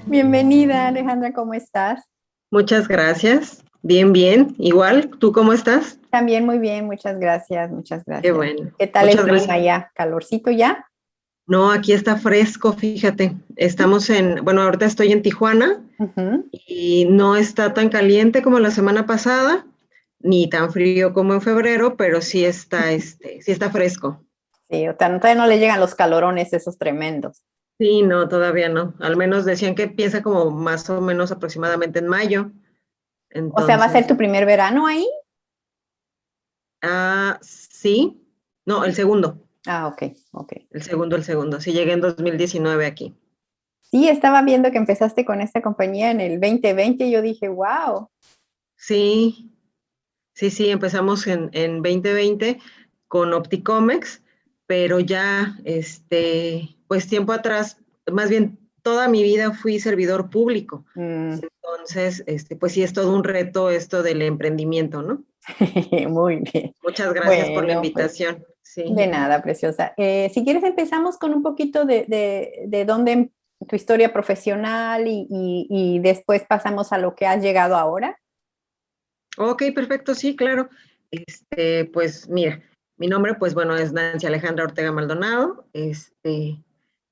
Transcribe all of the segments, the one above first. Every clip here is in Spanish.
Bienvenida, Alejandra, ¿cómo estás? Muchas gracias. Bien, bien. Igual, ¿tú cómo estás? También muy bien, muchas gracias, muchas Qué gracias. bueno. ¿Qué tal el Muchas clima gracias. allá? ¿Calorcito ya? No, aquí está fresco, fíjate. Estamos bueno, ahorita estoy en Tijuana Ujú. y no está tan caliente como la semana pasada, ni tan frío como en febrero, pero sí está fresco. Sí, o sea, todavía no le llegan los calorones esos tremendos. Sí, no, todavía no. Al menos decían que empieza como más o menos aproximadamente en mayo. O sea, ¿va a ser Entonces, tu primer verano ahí? sí. No, el segundo. Ah, ok, ok. El segundo. Sí, llegué en 2019 aquí. Sí, estaba viendo que empezaste con esta compañía en el 2020 y yo dije, wow. Sí, sí, empezamos en 2020 con Opticomex, pero ya, pues tiempo atrás, más bien toda mi vida fui servidor público. Mm, Entonces, pues sí es todo un reto esto del emprendimiento, ¿no? muy bien. Muchas gracias por la Bueno, pues invitación. de Sí. nada, preciosa. Si quieres empezamos con un poquito de dónde tu historia profesional y después pasamos a lo que has llegado ahora. Ok, perfecto, sí, claro. Pues mira, mi nombre, pues bueno, es Nancy Alejandra Ortega Maldonado.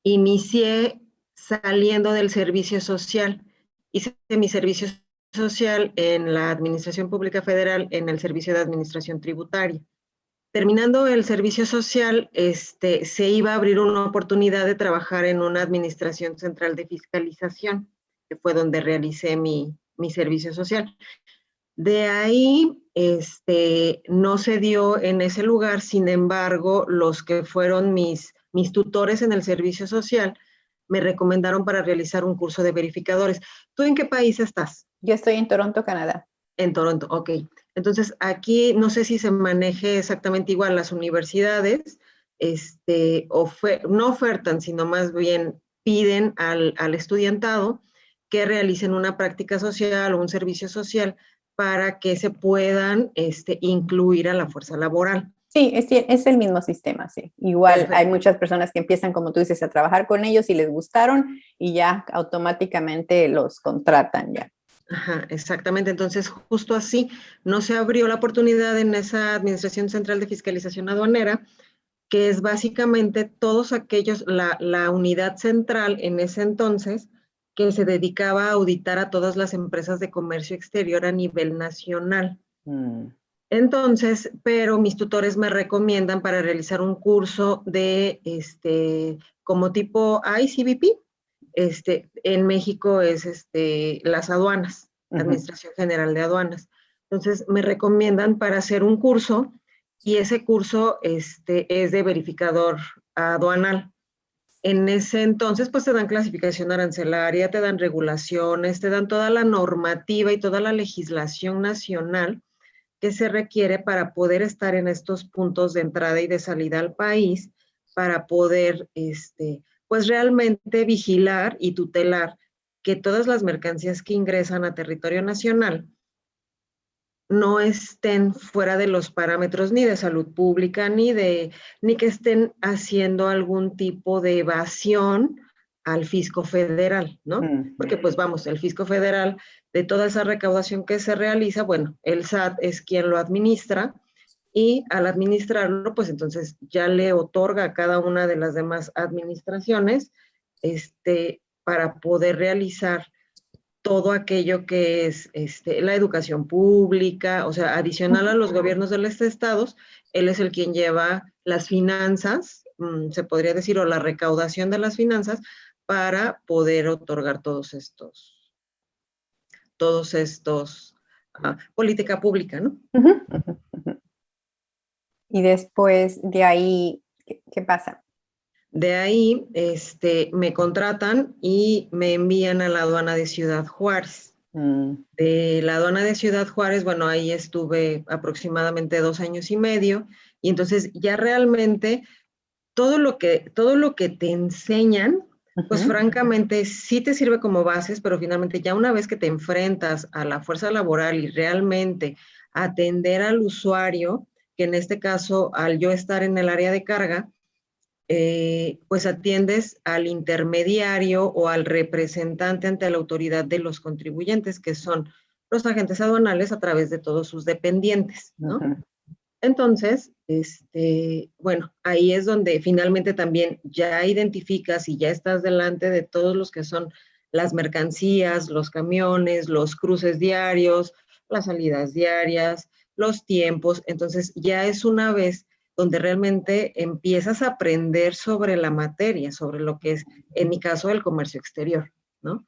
Inicié saliendo del servicio social. Hice mi servicio social en la Administración Pública Federal, en el Servicio de Administración Tributaria. Terminando el servicio social, se iba a abrir una oportunidad de trabajar en una Administración Central de Fiscalización, que fue donde realicé mi servicio social. De ahí, no se dio en ese lugar, sin embargo, los que fueron mis tutores en el servicio social me recomendaron para realizar un curso de verificadores. ¿Tú en qué país estás? Yo estoy en Toronto, Canadá. En Toronto, ok. Entonces, aquí no sé si se maneje exactamente igual las universidades, no ofertan, sino más bien piden al estudiantado que realicen una práctica social o un servicio social para que se puedan incluir a la fuerza laboral. Sí, es el mismo sistema, sí. Igual hay Perfecto. muchas personas que empiezan, como tú dices, a trabajar con ellos y les gustaron y ya automáticamente los contratan ya. Ajá, exactamente. Entonces, justo así, no se abrió la oportunidad en esa Administración Central de Fiscalización Aduanera, que es básicamente todos aquellos, la unidad central en ese entonces, que se dedicaba a auditar a todas las empresas de comercio exterior a nivel nacional. Mm. Entonces, pero mis tutores me recomiendan para realizar un curso como tipo ICBP. En México es las aduanas, Ujú. Administración General de Aduanas. Entonces, me recomiendan para hacer un curso y ese curso es de verificador aduanal. En ese entonces, pues te dan clasificación arancelaria, te dan regulaciones, te dan toda la normativa y toda la legislación nacional que se requiere para poder estar en estos puntos de entrada y de salida al país, para poder, pues realmente vigilar y tutelar que todas las mercancías que ingresan a territorio nacional no estén fuera de los parámetros ni de salud pública, ni que estén haciendo algún tipo de evasión al fisco federal, ¿no? Porque Ujú. pues vamos, el fisco federal, de toda esa recaudación que se realiza, bueno, el SAT es quien lo administra y al administrarlo, pues entonces ya le otorga a cada una de las demás administraciones, para poder realizar todo aquello que es la educación pública, o sea, adicional a los gobiernos de los estados, él es el quien lleva las finanzas, se podría decir, o la recaudación de las finanzas para poder otorgar todos estos, política pública, ¿no? Ujú, ujú, ujú. Y después de ahí, ¿qué pasa? De ahí, me contratan y me envían a la aduana de Ciudad Juárez. De la aduana de Ciudad Juárez, bueno, ahí estuve aproximadamente 2 años y medio, y entonces ya realmente todo lo que te enseñan, pues Ujú, francamente sí te sirve como bases, pero finalmente ya una vez que te enfrentas a la fuerza laboral y realmente atender al usuario, que en este caso, al yo estar en el área de carga, pues atiendes al intermediario o al representante ante la autoridad de los contribuyentes, que son los agentes aduanales a través de todos sus dependientes, ¿no? ujú, Entonces, bueno, ahí es donde finalmente también ya identificas y ya estás delante de todos los que son las mercancías, los camiones, los cruces diarios, las salidas diarias, los tiempos. Entonces, ya es una vez donde realmente empiezas a aprender sobre la materia, sobre lo que es, en mi caso, el comercio exterior, ¿no?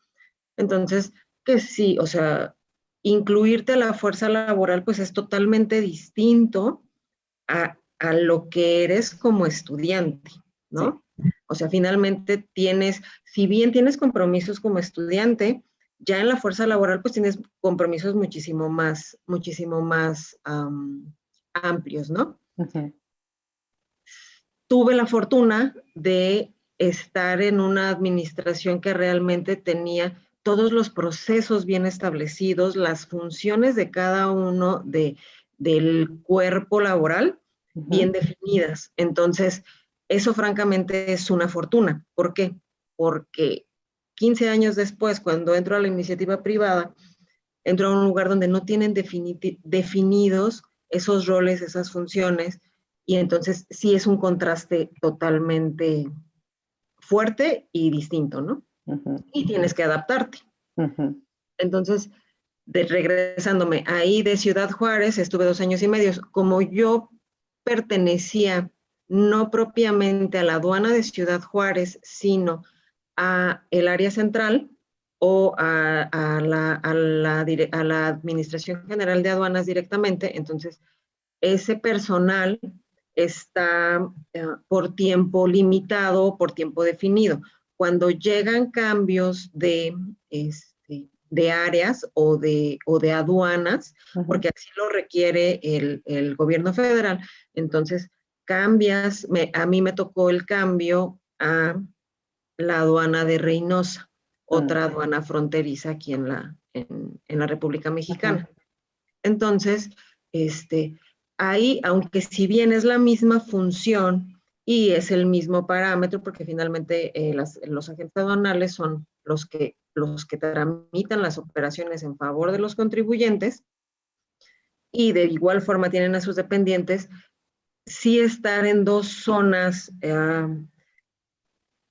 Entonces, que sí, o sea, incluirte a la fuerza laboral, pues es totalmente distinto a lo que eres como estudiante, sí. ¿no? O sea, finalmente tienes, si bien tienes compromisos como estudiante, ya en la fuerza laboral pues tienes compromisos muchísimo más amplios, ¿no? Ujú, Tuve la fortuna de estar en una administración que realmente tenía todos los procesos bien establecidos, las funciones de cada uno del cuerpo laboral bien ujú, definidas. Entonces, eso francamente es una fortuna. ¿Por qué? Porque 15 años después, cuando entro a la iniciativa privada, entro a un lugar donde no tienen definidos esos roles, esas funciones, y entonces sí es un contraste totalmente fuerte y distinto, ¿no? ujú, Y tienes que adaptarte. ujú, Entonces, regresándome ahí de Ciudad Juárez, estuve 2 años y medio. Como yo pertenecía no propiamente a la aduana de Ciudad Juárez, sino a el área central o a la Administración General de Aduanas directamente, entonces ese personal está por tiempo limitado, por tiempo definido. Cuando llegan cambios de áreas o de aduanas, ujú. porque así lo requiere el gobierno federal, entonces cambias, a mí me tocó el cambio a la aduana de Reynosa, Mm, otra aduana fronteriza aquí en la República ujú, Mexicana. Entonces, este, ahí, aunque si bien es la misma función y es el mismo parámetro, porque finalmente los agentes aduanales son los que tramitan las operaciones en favor de los contribuyentes y de igual forma tienen a sus dependientes, sí estar en dos zonas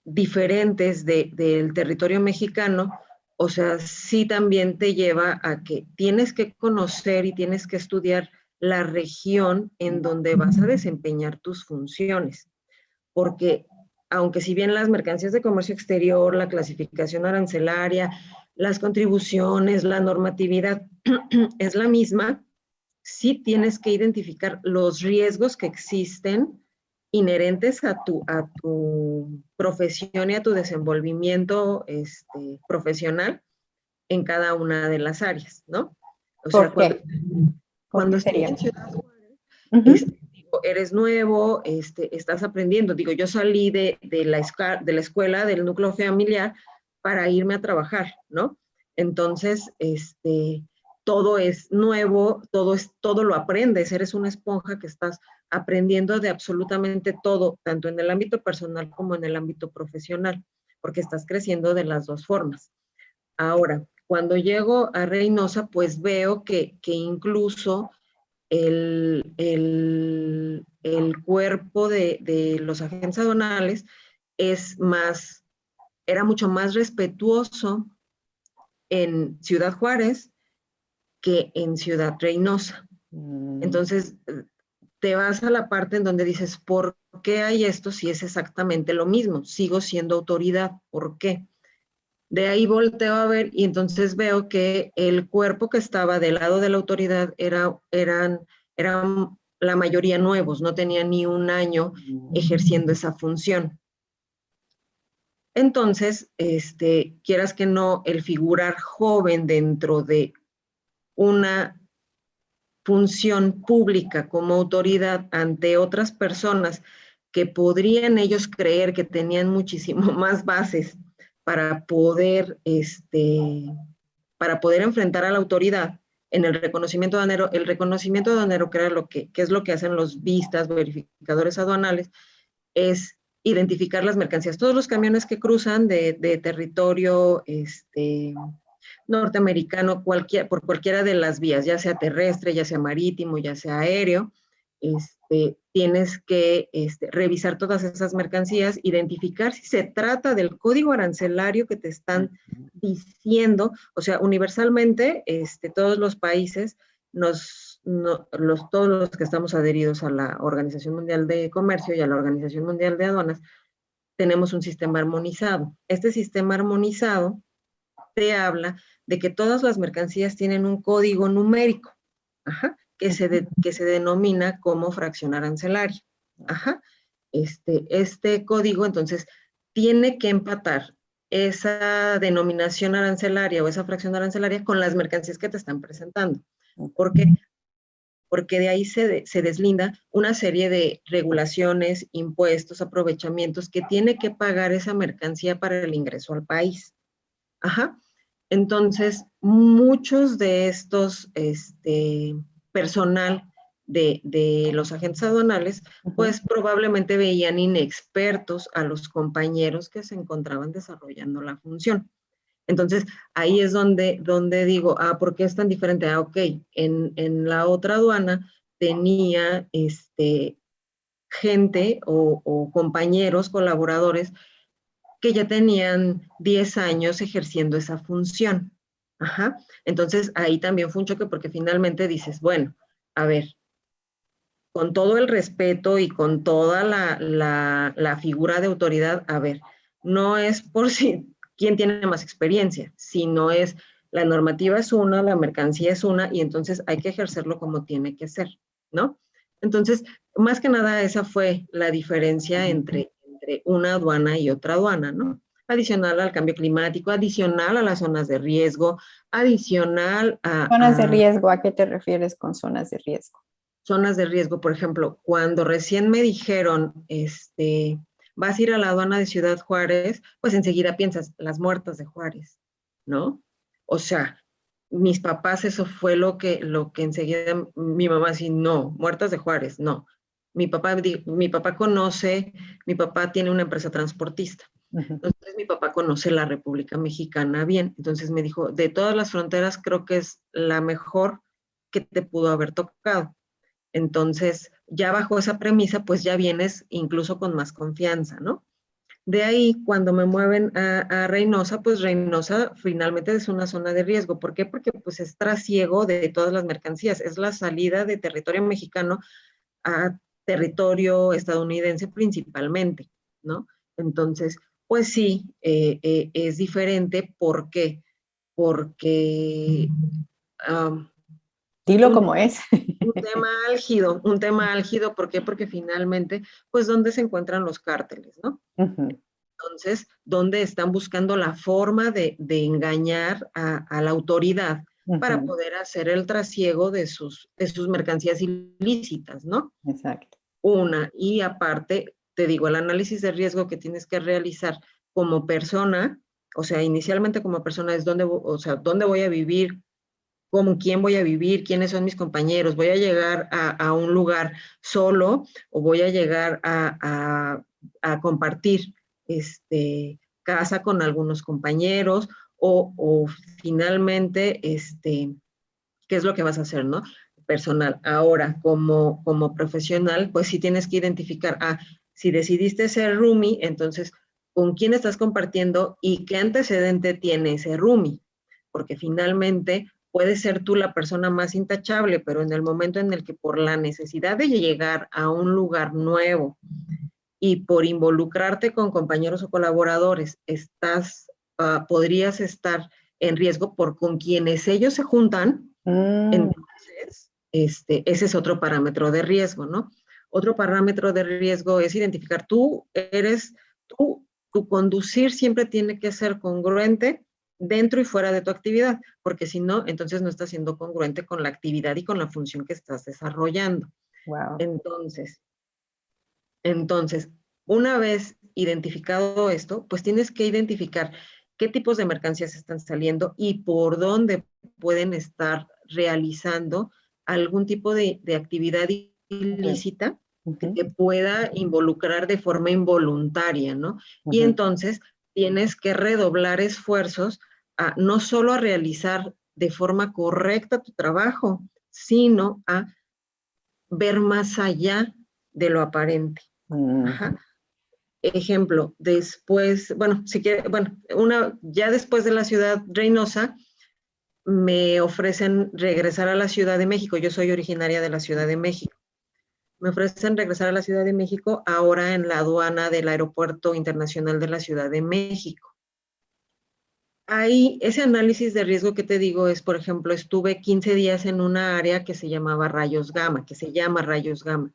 diferentes del territorio mexicano, o sea, sí también te lleva a que tienes que conocer y tienes que estudiar la región en donde vas a desempeñar tus funciones, porque aunque si bien las mercancías de comercio exterior, la clasificación arancelaria, las contribuciones, la normatividad es la misma, sí tienes que identificar los riesgos que existen inherentes a tu profesión y a tu desenvolvimiento profesional en cada una de las áreas, ¿no? O sea, ¿por qué? ¿Por cuando qué estoy sería? en Ciudad Juárez, Ujú, digo, eres nuevo, estás aprendiendo. Digo, yo salí de la escuela, del núcleo familiar, para irme a trabajar, ¿no? Entonces, todo es nuevo, todo lo aprendes, eres una esponja que estás aprendiendo de absolutamente todo, tanto en el ámbito personal como en el ámbito profesional, porque estás creciendo de las dos formas. Ahora, cuando llego a Reynosa, pues veo que incluso el cuerpo de los agentes aduanales es más, era mucho más respetuoso en Ciudad Juárez que en Ciudad Reynosa. mm, Entonces, te vas a la parte en donde dices, ¿por qué hay esto si es exactamente lo mismo? Sigo siendo autoridad, ¿por qué? De ahí volteo a ver y entonces veo que el cuerpo que estaba del lado de la autoridad eran la mayoría nuevos, no tenían ni un año ejerciendo esa función. Entonces, quieras que no, el figurar joven dentro de una función pública como autoridad ante otras personas que podrían ellos creer que tenían muchísimo más bases para poder, para poder enfrentar a la autoridad en el reconocimiento aduanero, que era que es lo que hacen los vistas, verificadores aduanales, es identificar las mercancías. Todos los camiones que cruzan de territorio norteamericano por cualquiera de las vías, ya sea terrestre, ya sea marítimo, ya sea aéreo, tienes que revisar todas esas mercancías, identificar si se trata del código arancelario que te están diciendo. O sea, universalmente, todos los países, todos los que estamos adheridos a la Organización Mundial de Comercio y a la Organización Mundial de Aduanas, tenemos un sistema armonizado. Este sistema armonizado te habla de que todas las mercancías tienen un código numérico, que se denomina como fracción arancelaria. Este código, entonces, tiene que empatar esa denominación arancelaria o esa fracción arancelaria con las mercancías que te están presentando. ¿Por qué? Porque de ahí se deslinda una serie de regulaciones, impuestos, aprovechamientos que tiene que pagar esa mercancía para el ingreso al país. Entonces, muchos de estos personal de los agentes aduanales, pues probablemente veían inexpertos a los compañeros que se encontraban desarrollando la función. Entonces, ahí es donde digo, ¿por qué es tan diferente? Ok, en la otra aduana tenía gente o compañeros, colaboradores, que ya tenían 10 años ejerciendo esa función. Entonces, ahí también fue un choque porque finalmente dices, bueno, a ver, con todo el respeto y con toda la figura de autoridad, a ver, no es por si quién tiene más experiencia, sino es la normativa es una, la mercancía es una, y entonces hay que ejercerlo como tiene que ser, ¿no? Entonces, más que nada, esa fue la diferencia entre una aduana y otra aduana, ¿no? Adicional al cambio climático, adicional a las zonas de riesgo, adicional a... Zonas de riesgo, ¿a qué te refieres con zonas de riesgo? Zonas de riesgo, por ejemplo, cuando recién me dijeron, vas a ir a la aduana de Ciudad Juárez, pues enseguida piensas, las muertas de Juárez, ¿no? O sea, mis papás, eso fue lo que enseguida mi mamá así, no, muertas de Juárez, no. Mi papá tiene una empresa transportista. Entonces mi papá conoce la República Mexicana bien. Entonces me dijo, de todas las fronteras creo que es la mejor que te pudo haber tocado. Entonces, ya bajo esa premisa, pues ya vienes incluso con más confianza, ¿no? De ahí, cuando me mueven a Reynosa, pues Reynosa finalmente es una zona de riesgo. ¿Por qué? Porque pues es trasiego de todas las mercancías. Es la salida de territorio mexicano a territorio estadounidense principalmente, ¿no? Entonces, pues sí, es diferente. ¿Por qué? Porque... Dilo como es. un tema álgido, ¿por qué? Porque finalmente, pues, ¿dónde se encuentran los cárteles, no? Entonces, ¿dónde están buscando la forma de engañar a la autoridad para poder hacer el trasiego de sus mercancías ilícitas, ¿no? Exacto. Y aparte, te digo, el análisis de riesgo que tienes que realizar como persona, o sea, inicialmente como persona es dónde voy a vivir, con quién voy a vivir, quiénes son mis compañeros, voy a llegar a un lugar solo o voy a llegar a compartir casa con algunos compañeros o finalmente, ¿qué es lo que vas a hacer, no? Personal. Ahora, como profesional, pues sí tienes que identificar, si decidiste ser roomie, entonces, ¿con quién estás compartiendo y qué antecedente tiene ese roomie? Porque finalmente puede ser tú la persona más intachable, pero en el momento en el que por la necesidad de llegar a un lugar nuevo y por involucrarte con compañeros o colaboradores, podrías estar en riesgo por con quienes ellos se juntan. Entonces, ese es otro parámetro de riesgo, ¿no? Otro parámetro de riesgo es identificar, tú tu conducir siempre tiene que ser congruente dentro y fuera de tu actividad, porque si no, entonces no estás siendo congruente con la actividad y con la función que estás desarrollando. Wow. Entonces, una vez identificado esto, pues tienes que identificar qué tipos de mercancías están saliendo y por dónde pueden estar realizando algún tipo de actividad ilícita que te pueda involucrar de forma involuntaria, ¿no? Y entonces tienes que redoblar esfuerzos no solo a realizar de forma correcta tu trabajo, sino a ver más allá de lo aparente. Ajá. Ejemplo, después, bueno, si quiere, bueno, ya después de la ciudad Reynosa, me ofrecen regresar a la Ciudad de México. Yo soy originaria de la Ciudad de México. Me ofrecen regresar a la Ciudad de México ahora en la aduana del Aeropuerto Internacional de la Ciudad de México. Ahí, ese análisis de riesgo que te digo es, por ejemplo, estuve 15 días en una área que se llamaba rayos gamma, que se llama rayos gamma.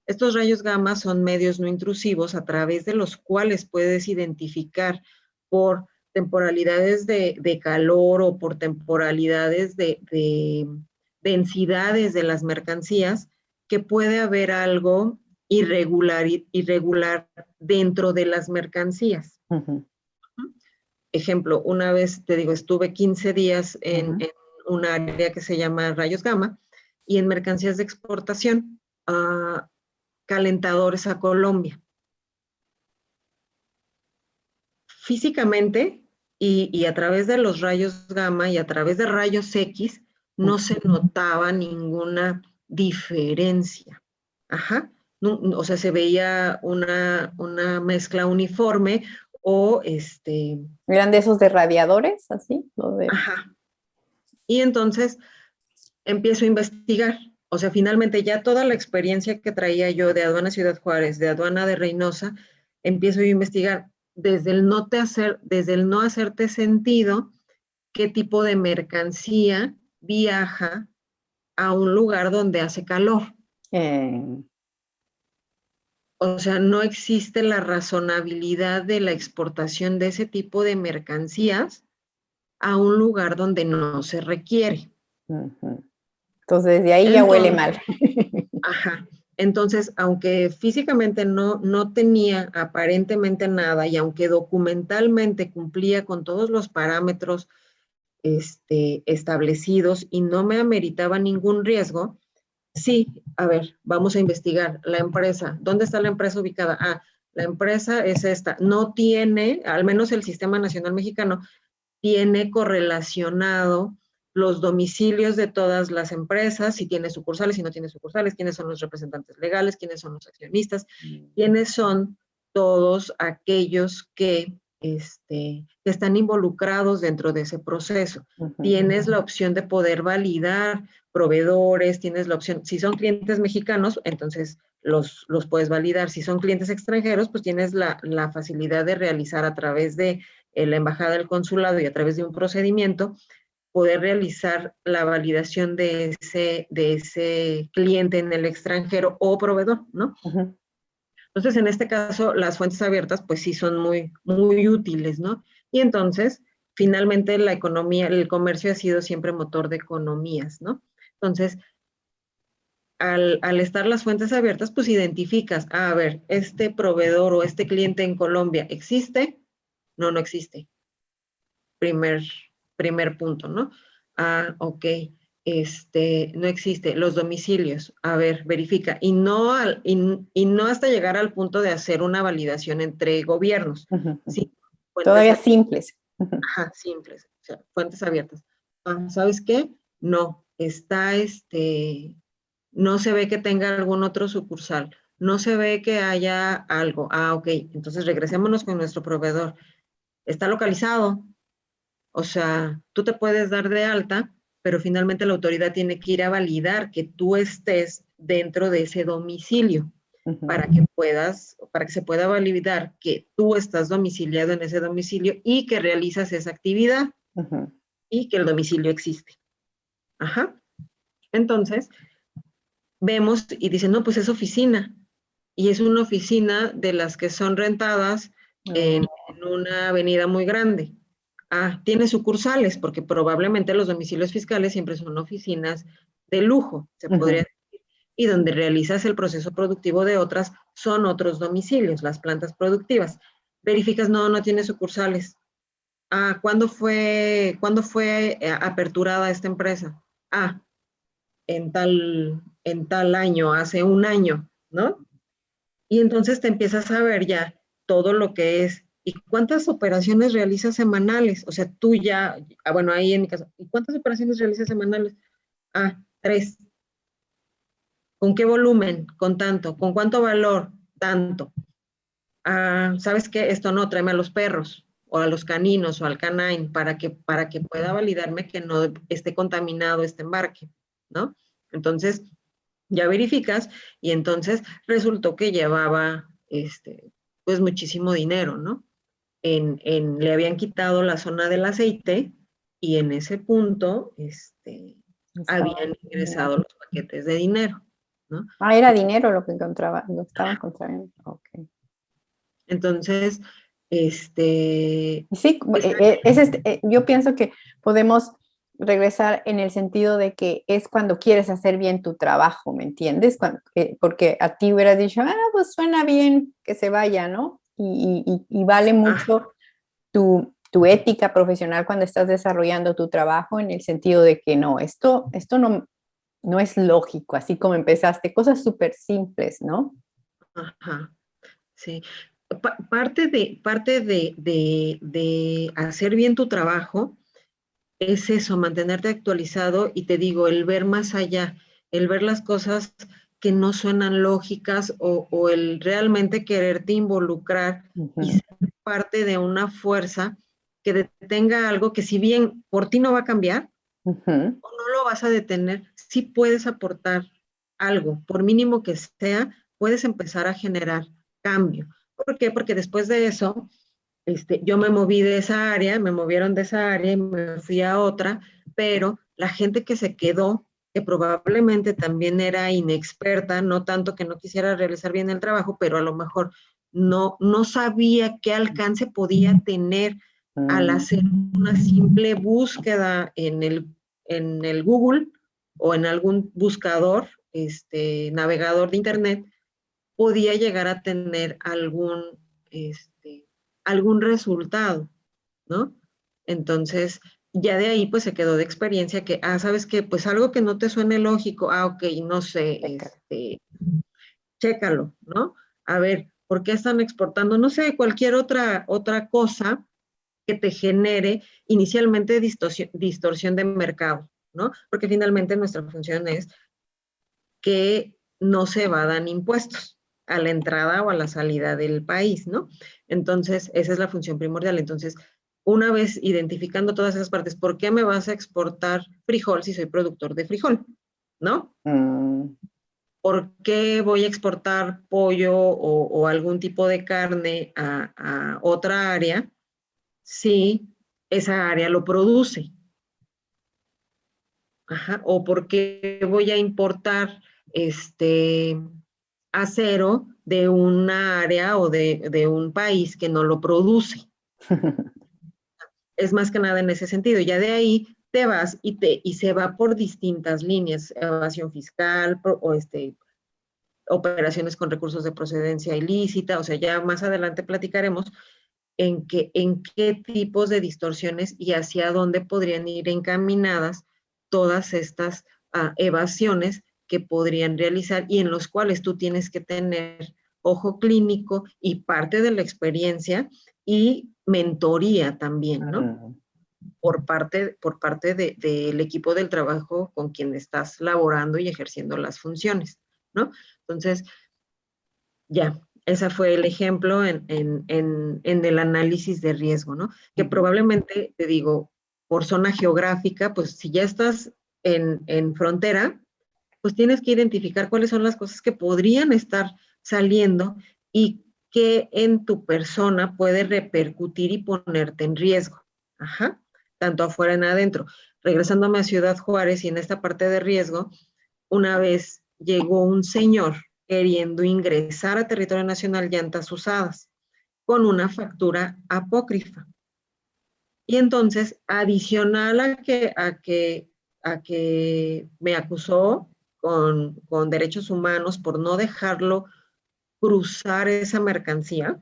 Estos rayos gamma son medios no intrusivos a través de los cuales puedes identificar por temporalidades de calor o por temporalidades de densidades de las mercancías, que puede haber algo irregular dentro de las mercancías. Ejemplo, una vez, te digo, estuve 15 días en un área que se llama rayos gamma y en mercancías de exportación, calentadores a Colombia. Físicamente y a través de los rayos gamma y a través de rayos X no se notaba ninguna diferencia. Ajá. No, o sea, se veía una mezcla uniforme o ¿Eran de esos de radiadores, así? Ajá. Y entonces empiezo a investigar. O sea, finalmente ya toda la experiencia que traía yo de aduana Ciudad Juárez, de aduana de Reynosa, empiezo a investigar desde el no hacerte sentido qué tipo de mercancía viaja a un lugar donde hace calor. O sea, no existe la razonabilidad de la exportación de ese tipo de mercancías a un lugar donde no se requiere. Entonces, de ahí ya huele mal. Ajá. Entonces, aunque físicamente no tenía aparentemente nada y aunque documentalmente cumplía con todos los parámetros establecidos y no me ameritaba ningún riesgo, sí, a ver, vamos a investigar la empresa. ¿Dónde está la empresa ubicada? La empresa es esta. No tiene, al menos el Sistema Nacional Mexicano, tiene correlacionado los domicilios de todas las empresas, si tiene sucursales, si no tiene sucursales, quiénes son los representantes legales, quiénes son los accionistas, quiénes son todos aquellos que están involucrados dentro de ese proceso. Tienes la opción de poder validar proveedores, tienes la opción, si son clientes mexicanos, entonces los puedes validar. Si son clientes extranjeros, pues tienes la facilidad de realizar a través de la embajada del consulado y a través de un procedimiento, poder realizar la validación de ese cliente en el extranjero o proveedor, ¿no? Entonces, en este caso, las fuentes abiertas, pues sí son muy, muy útiles, ¿no? Y entonces, finalmente, la economía, el comercio ha sido siempre motor de economías, ¿no? Entonces, al estar las fuentes abiertas, pues identificas, a ver, este proveedor o este cliente en Colombia, ¿existe? No, no existe. Primer punto, ¿no? Ok, no existe. Los domicilios, a ver, verifica. Y no hasta llegar al punto de hacer una validación entre gobiernos. Sí, todavía simples. Ajá, simples, o sea, fuentes abiertas. ¿Sabes qué? No, no se ve que tenga algún otro sucursal, no se ve que haya algo. Ok, entonces regresémonos con nuestro proveedor. Está localizado, o sea, tú te puedes dar de alta, pero finalmente la autoridad tiene que ir a validar que tú estés dentro de ese domicilio para que se pueda validar que tú estás domiciliado en ese domicilio y que realizas esa actividad y que el domicilio existe. Ajá. Entonces, vemos y dicen, no, pues es oficina. Y es una oficina de las que son rentadas una avenida muy grande. Ah, tiene sucursales, porque probablemente los domicilios fiscales siempre son oficinas de lujo, se podría Ujú. decir, y donde realizas el proceso productivo de otras son otros domicilios, las plantas productivas. Verificas, no, no tiene sucursales. Ah, cuándo fue aperturada esta empresa? Ah, en tal año, hace un año, ¿no? Y entonces te empiezas a ver ya todo lo que es, ¿y cuántas operaciones realizas semanales? O sea, tú ya, bueno, ahí en mi caso, ¿y cuántas operaciones realizas semanales? Ah, 3. ¿Con qué volumen? Con tanto. ¿Con cuánto valor? Tanto. Ah, ¿sabes qué? Esto no, tráeme a los perros o a los caninos o al canine para que pueda validarme que no esté contaminado este embarque, ¿no? Entonces, ya verificas y entonces resultó que llevaba, pues muchísimo dinero, ¿no? Le habían quitado la zona del aceite y en ese punto, Estaba habían bien. ingresado los paquetes de dinero, ¿no? Ah, era dinero lo que encontraba, lo estaban encontrando. Ok. Entonces, este, Sí, esa- yo pienso que podemos regresar en el sentido de que es cuando quieres hacer bien tu trabajo, ¿me entiendes? Porque a ti hubieras dicho, ah, pues suena bien que se vaya, ¿no? Y vale ah, mucho tu ética profesional cuando estás desarrollando tu trabajo en el sentido de que no, esto no es lógico, así como empezaste, cosas súper simples, ¿no? ajá, sí. Parte de hacer bien tu trabajo es eso, mantenerte actualizado y te digo, el ver más allá, el ver las cosas que no suenan lógicas o el realmente quererte involucrar y Ujú, ser parte de una fuerza que detenga algo que si bien por ti no va a cambiar ujú, o no lo vas a detener, sí puedes aportar algo, por mínimo que sea, puedes empezar a generar cambio. ¿Por qué? Porque después de eso, yo me moví de esa área, me movieron de esa área y me fui a otra, pero la gente que se quedó, que probablemente también era inexperta, no tanto que no quisiera realizar bien el trabajo, pero a lo mejor no sabía qué alcance podía tener al mm, hacer una simple búsqueda en el Google o en algún buscador, navegador de Internet, podía llegar a tener este, algún resultado, ¿no? Entonces, ya de ahí pues se quedó de experiencia que, ¿sabes qué? Pues algo que no te suene lógico, ok, no sé, Pécalo. chécalo, ¿no? A ver, ¿por qué están exportando? No sé, cualquier otra cosa que te genere inicialmente distorsión de mercado, ¿no? Porque finalmente nuestra función es que no se evadan impuestos a la entrada o a la salida del país, ¿no? Entonces, esa es la función primordial. Entonces, una vez identificando todas esas partes, ¿por qué me vas a exportar frijol si soy productor de frijol? ¿No? Mm, ¿Por qué voy a exportar pollo o algún tipo de carne a otra área si esa área lo produce? Ajá. ¿O por qué voy a importar acero de una área o de un país que no lo produce? Es más que nada en ese sentido. Ya de ahí te vas y se va por distintas líneas, evasión fiscal o operaciones con recursos de procedencia ilícita, o sea, ya más adelante platicaremos en qué tipos de distorsiones y hacia dónde podrían ir encaminadas todas estas evasiones que podrían realizar y en los cuales tú tienes que tener ojo clínico y parte de la experiencia y mentoría también, ¿no? mm. Por parte del equipo del trabajo con quien estás laborando y ejerciendo las funciones, ¿no? Entonces, ya, ese fue el ejemplo en el análisis de riesgo, ¿no? Que Ujú. probablemente, te digo, por zona geográfica, pues si ya estás en frontera, pues tienes que identificar cuáles son las cosas que podrían estar saliendo y que en tu persona puede repercutir y ponerte en riesgo. Ajá, tanto afuera en adentro. Regresándome a Ciudad Juárez y en esta parte de riesgo, una vez llegó un señor queriendo ingresar a territorio nacional llantas usadas. con una factura apócrifa. Y entonces, adicional a que me acusó con derechos humanos por no dejarlo cruzar esa mercancía,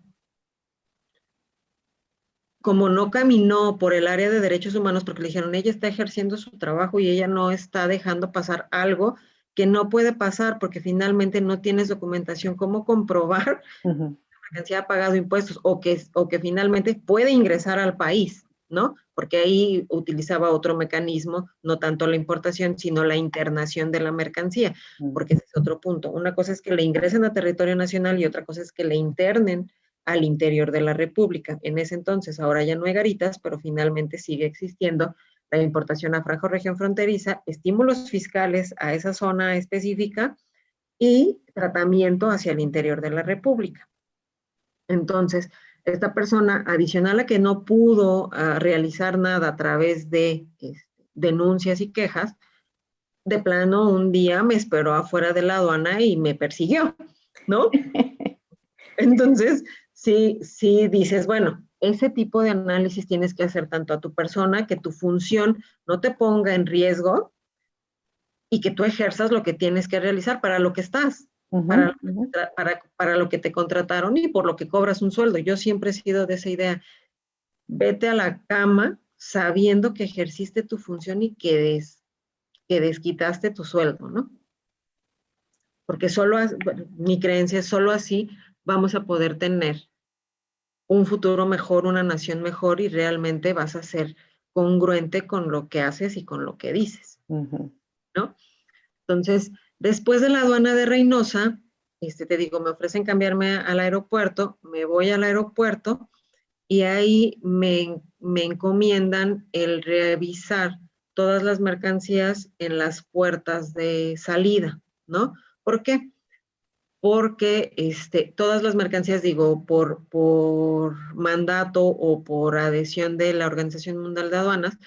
como no caminó por el área de derechos humanos porque le dijeron, ella está ejerciendo su trabajo y ella no está dejando pasar algo que no puede pasar porque finalmente no tienes documentación, cómo comprobar que la mercancía ha pagado impuestos o que finalmente puede ingresar al país, ¿no? Porque ahí utilizaba otro mecanismo, no tanto la importación, sino la internación de la mercancía, porque ese es otro punto. Una cosa es que le ingresen a territorio nacional y otra cosa es que le internen al interior de la República. En ese entonces, ahora ya no hay garitas, pero finalmente sigue existiendo la importación a franja o región fronteriza, estímulos fiscales a esa zona específica y tratamiento hacia el interior de la República. Entonces, esta persona, adicional a que no pudo realizar nada a través de denuncias y quejas, de plano un día me esperó afuera de la aduana y me persiguió, ¿no? Entonces, sí dices, bueno, ese tipo de análisis tienes que hacer tanto a tu persona, que tu función no te ponga en riesgo y que tú ejerzas lo que tienes que realizar para lo que estás, para lo que te contrataron y por lo que cobras un sueldo. Yo siempre he sido de esa idea, vete a la cama sabiendo que ejerciste tu función y que desquitaste tu sueldo, ¿no? Porque bueno, mi creencia es solo así vamos a poder tener un futuro mejor, una nación mejor y realmente vas a ser congruente con lo que haces y con lo que dices, ¿no? Entonces, después de la aduana de Reynosa, te digo, me ofrecen cambiarme al aeropuerto, me voy al aeropuerto y ahí me encomiendan el revisar todas las mercancías en las puertas de salida, ¿no? ¿Por qué? Porque todas las mercancías, digo, por mandato o por adhesión de la Organización Mundial de Aduanas,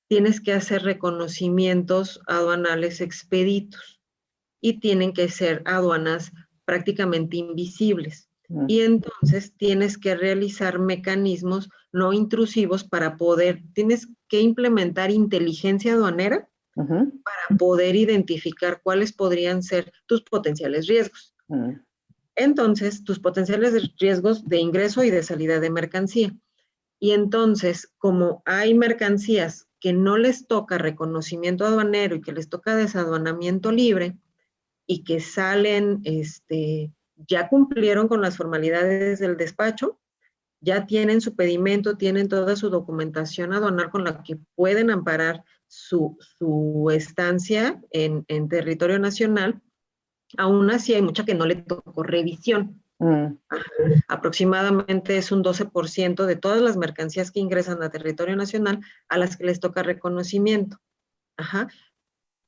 tienes que hacer reconocimientos aduanales expeditos y tienen que ser aduanas prácticamente invisibles. Y entonces tienes que realizar mecanismos no intrusivos para tienes que implementar inteligencia aduanera para poder identificar cuáles podrían ser tus potenciales riesgos. Entonces, tus potenciales riesgos de ingreso y de salida de mercancía. Y entonces, como hay mercancías que no les toca reconocimiento aduanero y que les toca desaduanamiento libre y que salen, ya cumplieron con las formalidades del despacho, ya tienen su pedimento, tienen toda su documentación aduanal con la que pueden amparar su estancia en territorio nacional. Aún así hay mucha que no le tocó revisión. Aproximadamente es un 12% de todas las mercancías que ingresan a territorio nacional a las que les toca reconocimiento. Ajá.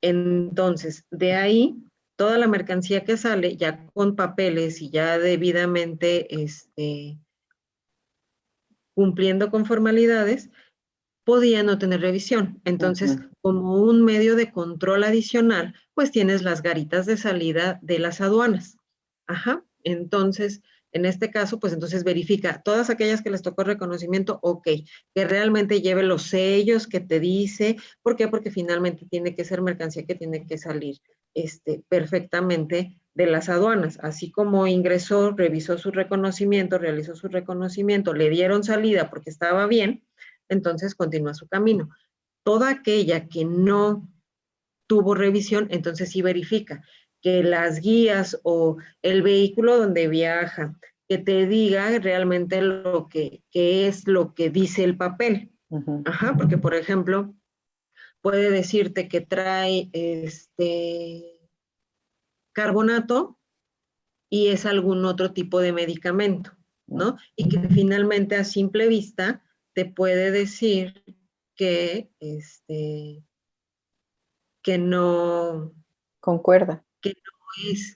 Entonces, de ahí, toda la mercancía que sale ya con papeles y ya debidamente cumpliendo con formalidades, podía no tener revisión. Entonces, como un medio de control adicional, pues tienes las garitas de salida de las aduanas. Ajá. Entonces, en este caso, pues entonces verifica todas aquellas que les tocó reconocimiento, ok, que realmente lleve los sellos que te dice. ¿Por qué? Porque finalmente tiene que ser mercancía que tiene que salir perfectamente de las aduanas. Así como ingresó, revisó su reconocimiento, realizó su reconocimiento, le dieron salida porque estaba bien, entonces continúa su camino. Toda aquella que no tuvo revisión, entonces sí verifica que las guías o el vehículo donde viaja, que te diga realmente qué es lo que dice el papel. Ajá, porque por ejemplo, puede decirte que trae carbonato y es algún otro tipo de medicamento, ¿no? Y que finalmente a simple vista te puede decir que, que no, Concuerda.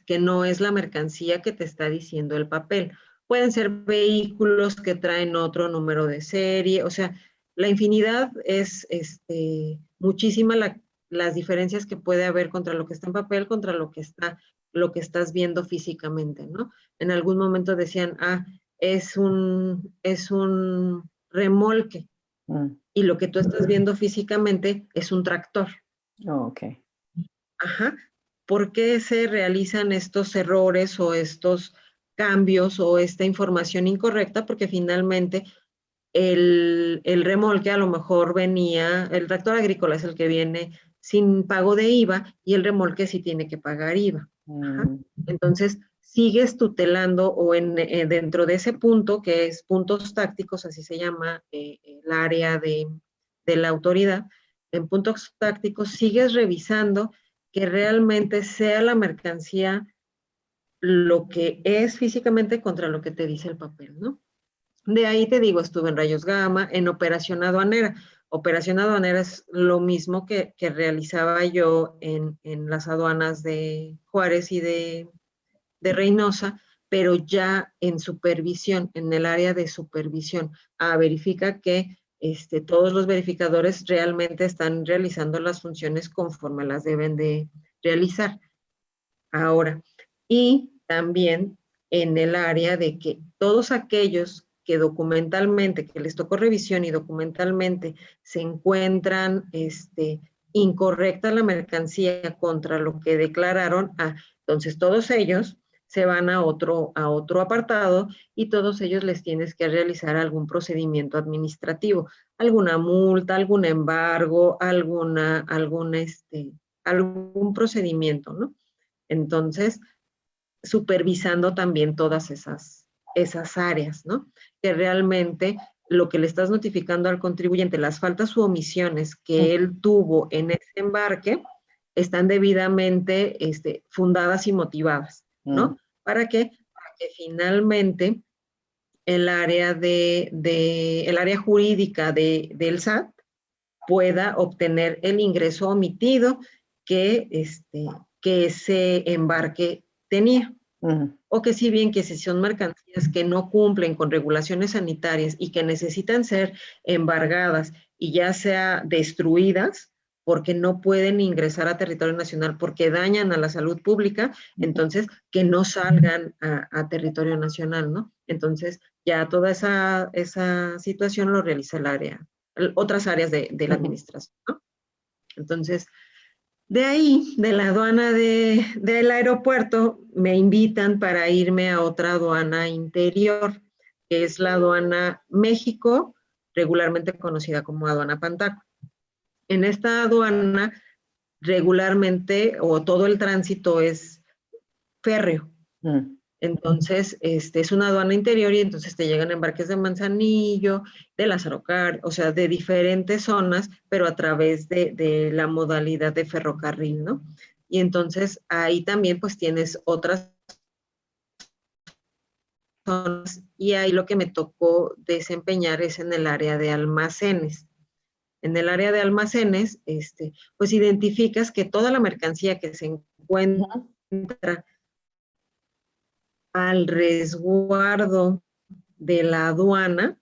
que no es la mercancía que te está diciendo el papel. Pueden ser vehículos que traen otro número de serie, o sea, la infinidad es muchísima las diferencias que puede haber contra lo que está en papel, contra lo que estás viendo físicamente, ¿no? En algún momento decían, es un remolque y lo que tú estás viendo físicamente es un tractor. Oh, ok. Ajá. ¿Por qué se realizan estos errores o estos cambios o esta información incorrecta? Porque finalmente el remolque a lo mejor venía, el tractor agrícola es el que viene sin pago de IVA y el remolque sí tiene que pagar IVA. Ajá. Entonces, sigues tutelando o dentro de ese punto, que es puntos tácticos, así se llama el área de la autoridad, en puntos tácticos sigues revisando que realmente sea la mercancía lo que es físicamente contra lo que te dice el papel, ¿no? De ahí te digo, estuve en rayos gamma, en operación aduanera. Operación aduanera es lo mismo que realizaba yo en las aduanas de Juárez y de Reynosa, pero ya en supervisión, en el área de supervisión. Verifica que todos los verificadores realmente están realizando las funciones conforme las deben de realizar. Ahora, y también en el área de que todos aquellos que documentalmente, que les tocó revisión y documentalmente se encuentran incorrecta la mercancía contra lo que declararon, entonces todos ellos se van a otro apartado y todos ellos les tienes que realizar algún procedimiento administrativo, alguna multa, algún embargo, algún procedimiento, ¿no? Entonces, supervisando también todas esas áreas, ¿no? Que realmente lo que le estás notificando al contribuyente, las faltas u omisiones que él tuvo en ese embarque, están debidamente fundadas y motivadas, ¿no? ¿Para qué? Para que finalmente el área el área jurídica del SAT pueda obtener el ingreso omitido que, que ese embarque tenía. O que si bien que si son mercancías que no cumplen con regulaciones sanitarias y que necesitan ser embargadas y ya sea destruidas porque no pueden ingresar a territorio nacional porque dañan a la salud pública, entonces que no salgan a territorio nacional, ¿no? Entonces ya toda esa situación lo realiza el área, otras áreas de la administración, ¿no? Entonces, de ahí, de la aduana del aeropuerto, me invitan para irme a otra aduana interior, que es la aduana México, regularmente conocida como aduana Pantaco. En esta aduana, regularmente, o todo el tránsito es férreo. Entonces, es una aduana interior y entonces te llegan embarques de Manzanillo, de Lázaro Cárdenas, o sea, de diferentes zonas, pero a través de la modalidad de ferrocarril, ¿no? Y entonces ahí también pues tienes otras zonas y ahí lo que me tocó desempeñar es en el área de almacenes. En el área de almacenes, pues identificas que toda la mercancía que se encuentra al resguardo de la aduana,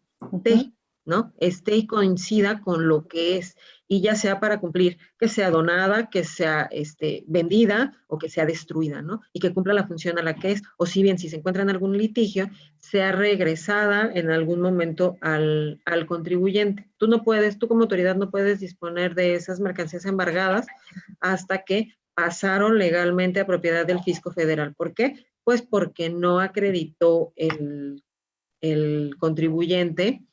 ¿no? Esté y coincida con lo que es, y ya sea para cumplir, que sea donada, que sea vendida o que sea destruida, ¿no? Y que cumpla la función a la que es, o si bien si se encuentra en algún litigio, sea regresada en algún momento al contribuyente. Tú como autoridad no puedes disponer de esas mercancías embargadas hasta que pasaron legalmente a propiedad del fisco federal. ¿Por qué? Pues porque no acreditó el contribuyente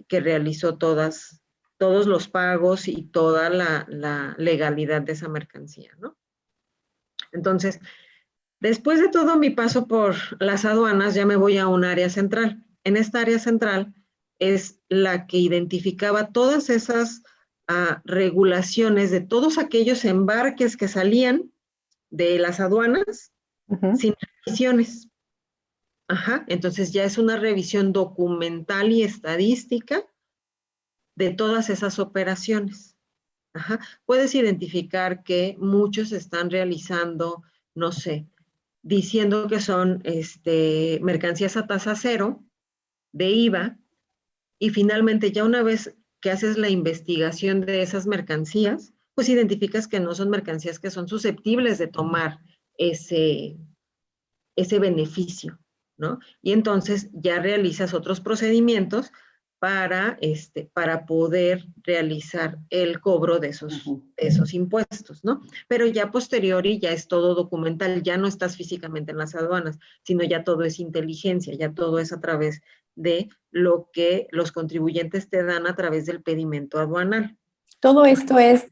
que realizó todos los pagos y toda la legalidad de esa mercancía, ¿no? Entonces, después de todo mi paso por las aduanas, ya me voy a un área central. En esta área central es la que identificaba todas esas regulaciones de todos aquellos embarques que salían de las aduanas sin revisiones. Ajá, entonces ya es una revisión documental y estadística de todas esas operaciones. Ajá, puedes identificar que muchos están realizando, no sé, diciendo que son mercancías a tasa cero de IVA y finalmente ya una vez que haces la investigación de esas mercancías, pues identificas que no son mercancías que son susceptibles de tomar ese beneficio, ¿no? Y entonces ya realizas otros procedimientos para poder realizar el cobro de esos impuestos, ¿no? Pero ya posteriori ya es todo documental, ya no estás físicamente en las aduanas, sino ya todo es inteligencia, ya todo es a través de lo que los contribuyentes te dan a través del pedimento aduanal. Todo esto es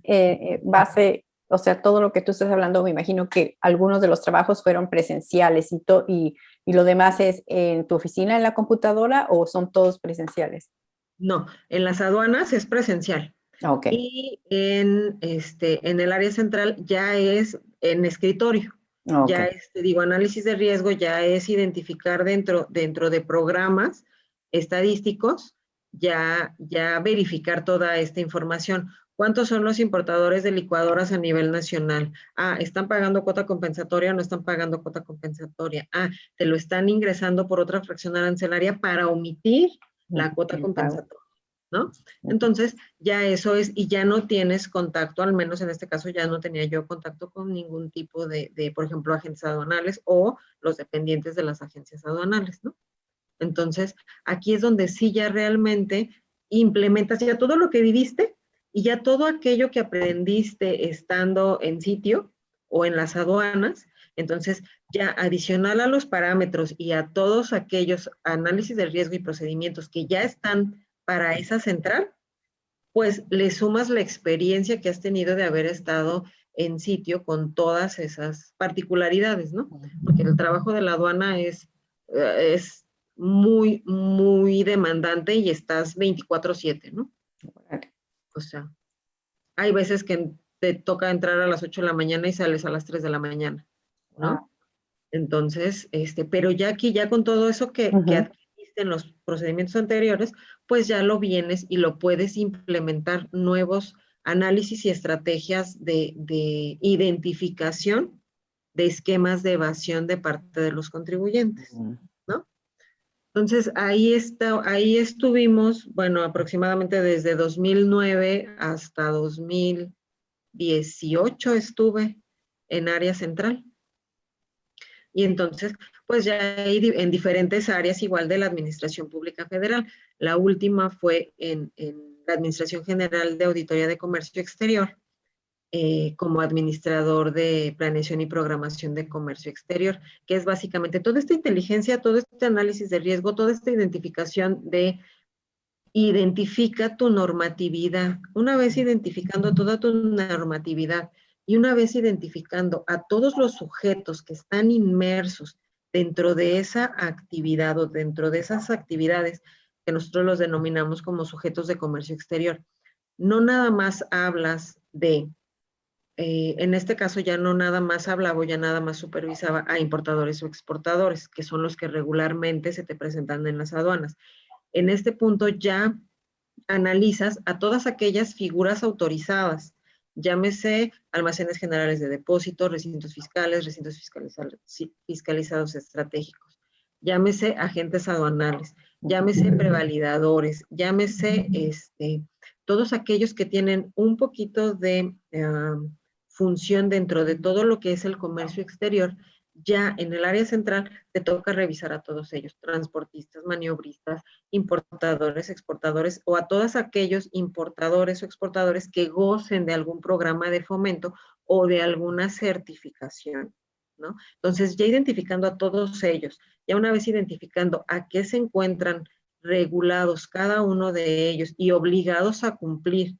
base, o sea, todo lo que tú estás hablando, me imagino que algunos de los trabajos fueron presenciales y lo demás es en tu oficina en la computadora o son todos presenciales. No, en las aduanas es presencial. Ok, Y en el área central ya es en escritorio. ok. Ya digo, análisis de riesgo ya es identificar dentro de programas estadísticos, ya verificar toda esta información. ¿Cuántos son los importadores de licuadoras a nivel nacional? Ah, ¿están pagando cuota compensatoria o no están pagando cuota compensatoria? Ah, te lo están ingresando por otra fracción arancelaria para omitir la cuota El pago. compensatoria, ¿no? Entonces, ya eso es, y ya no tienes contacto, al menos en este caso ya no tenía yo contacto con ningún tipo por ejemplo, agentes aduanales o los dependientes de las agencias aduanales, ¿no? Entonces, aquí es donde sí ya realmente implementas ya todo lo que viviste y ya todo aquello que aprendiste estando en sitio o en las aduanas. Entonces, ya adicional a los parámetros y a todos aquellos análisis de riesgo y procedimientos que ya están para esa central, pues le sumas la experiencia que has tenido de haber estado en sitio con todas esas particularidades, ¿no? Porque el trabajo de la aduana es muy, muy demandante y estás 24/7, ¿no? O sea, hay veces que te toca entrar a las 8 de la mañana y sales a las 3 de la mañana, Wow. ¿no? Entonces, pero ya aquí, ya con todo eso que Ujú. adquiriste en los procedimientos anteriores, pues ya lo vienes y lo puedes implementar nuevos análisis y estrategias de identificación de esquemas de evasión de parte de los contribuyentes, ¿no? Entonces, ahí estuvimos, bueno, aproximadamente desde 2009 hasta 2018 estuve en área central. Y entonces, pues ya hay en diferentes áreas igual de la Administración Pública Federal. La última fue en la Administración General de Auditoría de Comercio Exterior, como administrador de planeación y programación de comercio exterior, que es básicamente toda esta inteligencia, todo este análisis de riesgo, toda esta identificación de identifica tu normatividad. Una vez identificando toda tu normatividad y una vez identificando a todos los sujetos que están inmersos dentro de esa actividad o dentro de esas actividades que nosotros los denominamos como sujetos de comercio exterior, no nada más hablas en este caso ya no nada más hablaba o ya nada más supervisaba a importadores o exportadores, que son los que regularmente se te presentan en las aduanas. En este punto ya analizas a todas aquellas figuras autorizadas, llámese almacenes generales de depósito, recintos fiscalizados estratégicos, llámese agentes aduanales, llámese prevalidadores, llámese todos aquellos que tienen un poquito de función dentro de todo lo que es el comercio exterior. Ya en el área central te toca revisar a todos ellos, transportistas, maniobristas, importadores, exportadores o a todos aquellos importadores o exportadores que gocen de algún programa de fomento o de alguna certificación, ¿no? Entonces, ya identificando a todos ellos, ya una vez identificando a qué se encuentran regulados cada uno de ellos y obligados a cumplir,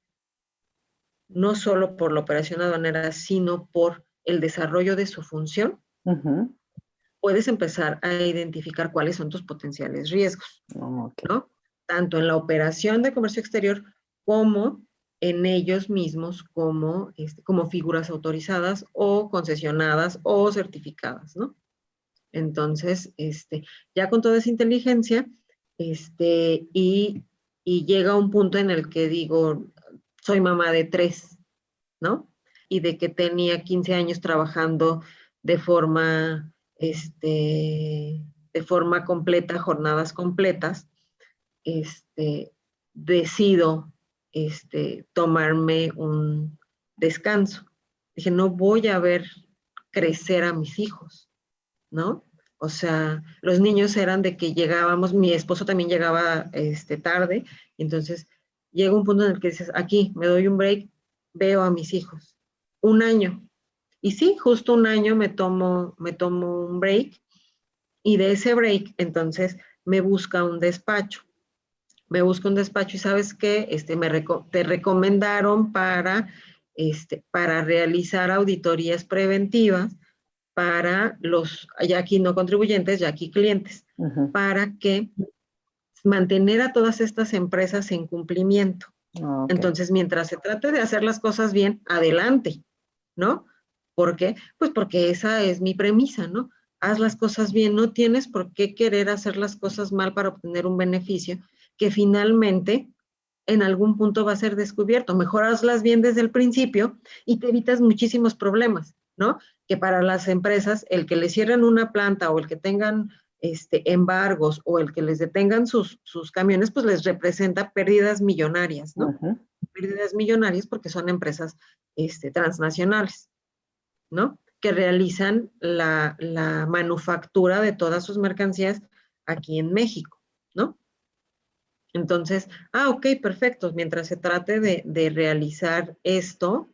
no solo por la operación aduanera, sino por el desarrollo de su función, Ujú. puedes empezar a identificar cuáles son tus potenciales riesgos, Ok. ¿no? Tanto en la operación de comercio exterior como en ellos mismos como figuras autorizadas o concesionadas o certificadas, ¿no? Entonces, ya con toda esa inteligencia, y llega un punto en el que digo, soy mamá de 3, ¿no? Y de que tenía 15 años trabajando de forma, de forma completa, jornadas completas, este, decido, tomarme un descanso. Dije, no voy a ver crecer a mis hijos, ¿no? O sea, los niños eran de que llegábamos, mi esposo también llegaba tarde, entonces llega un punto en el que dices, aquí me doy un break, veo a mis hijos. Un año. Y sí, justo un año me tomo un break y de ese break entonces me busca un despacho. Me busca un despacho y ¿sabes qué? Te recomendaron para realizar auditorías preventivas para los, ya aquí no contribuyentes, ya aquí clientes, Ujú. para que mantener a todas estas empresas en cumplimiento. Ok. Entonces, mientras se trate de hacer las cosas bien, adelante, ¿no? ¿Por qué? Pues porque esa es mi premisa, ¿no? Haz las cosas bien, no tienes por qué querer hacer las cosas mal para obtener un beneficio que finalmente en algún punto va a ser descubierto. Mejor hazlas bien desde el principio y te evitas muchísimos problemas, ¿no? Que para las empresas, el que les cierren una planta o el que tengan embargos o el que les detengan sus camiones, pues les representa pérdidas millonarias, ¿no? Ujú. Pérdidas millonarias porque son empresas transnacionales, ¿no? Que realizan la manufactura de todas sus mercancías aquí en México, ¿no? Entonces, ok, perfecto. Mientras se trate de realizar esto,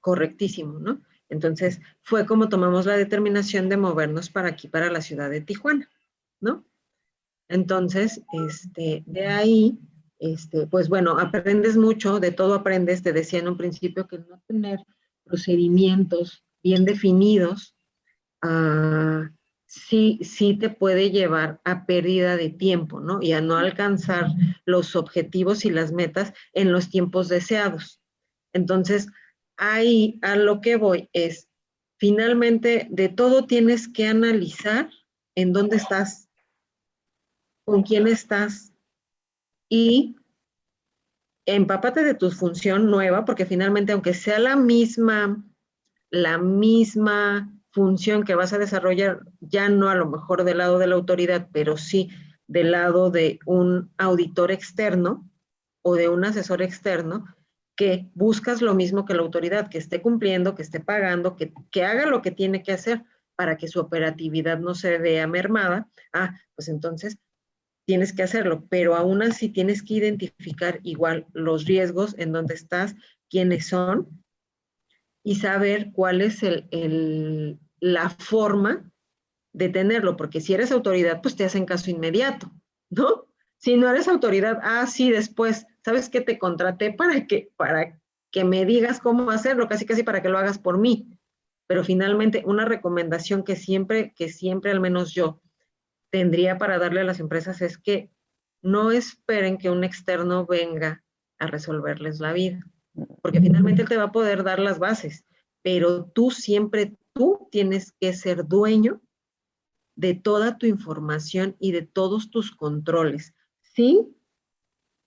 correctísimo, ¿no? Entonces, fue como tomamos la determinación de movernos para aquí, para la ciudad de Tijuana, ¿no? Entonces, de ahí, pues bueno, aprendes mucho, de todo aprendes. Te decía en un principio que no tener procedimientos bien definidos, ah, sí te puede llevar a pérdida de tiempo, ¿no? Y a no alcanzar los objetivos y las metas en los tiempos deseados. Entonces, ahí a lo que voy es, finalmente, de todo tienes que analizar en dónde estás, con quién estás y empápate de tu función nueva, porque finalmente, aunque sea la misma función que vas a desarrollar, ya no a lo mejor del lado de la autoridad, pero sí del lado de un auditor externo o de un asesor externo, que buscas lo mismo que la autoridad, que esté cumpliendo, que esté pagando, que haga lo que tiene que hacer para que su operatividad no se vea mermada. Pues entonces tienes que hacerlo, pero aún así tienes que identificar igual los riesgos, en dónde estás, quiénes son, y saber cuál es la forma de tenerlo, porque si eres autoridad, pues te hacen caso inmediato, ¿no? Si no eres autoridad, sí, después, ¿sabes qué? Te contraté para que me digas cómo hacerlo, casi casi para que lo hagas por mí. Pero finalmente, una recomendación que siempre al menos yo tendría para darle a las empresas es que no esperen que un externo venga a resolverles la vida, porque finalmente él te va a poder dar las bases, pero tú tienes que ser dueño de toda tu información y de todos tus controles. Sí,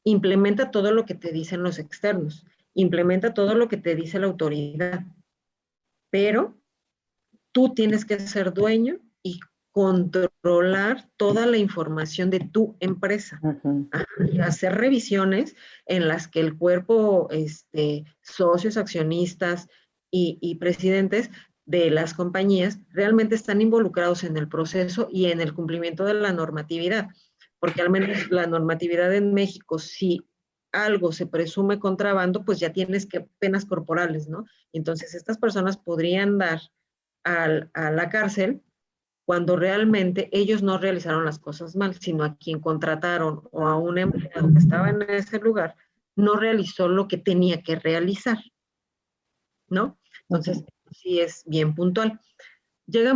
implementa todo lo que te dicen los externos, implementa todo lo que te dice la autoridad, pero tú tienes que ser dueño y controlar toda la información de tu empresa. Ujú. Y hacer revisiones en las que el cuerpo, socios, accionistas y presidentes de las compañías realmente están involucrados en el proceso y en el cumplimiento de la normatividad, porque al menos la normatividad en México, si algo se presume contrabando, pues ya tienes que penas corporales, ¿no? Entonces estas personas podrían dar a la cárcel cuando realmente ellos no realizaron las cosas mal, sino a quien contrataron o a un empleado que estaba en ese lugar no realizó lo que tenía que realizar, ¿no? Entonces, Ujú. sí es bien puntual. Llega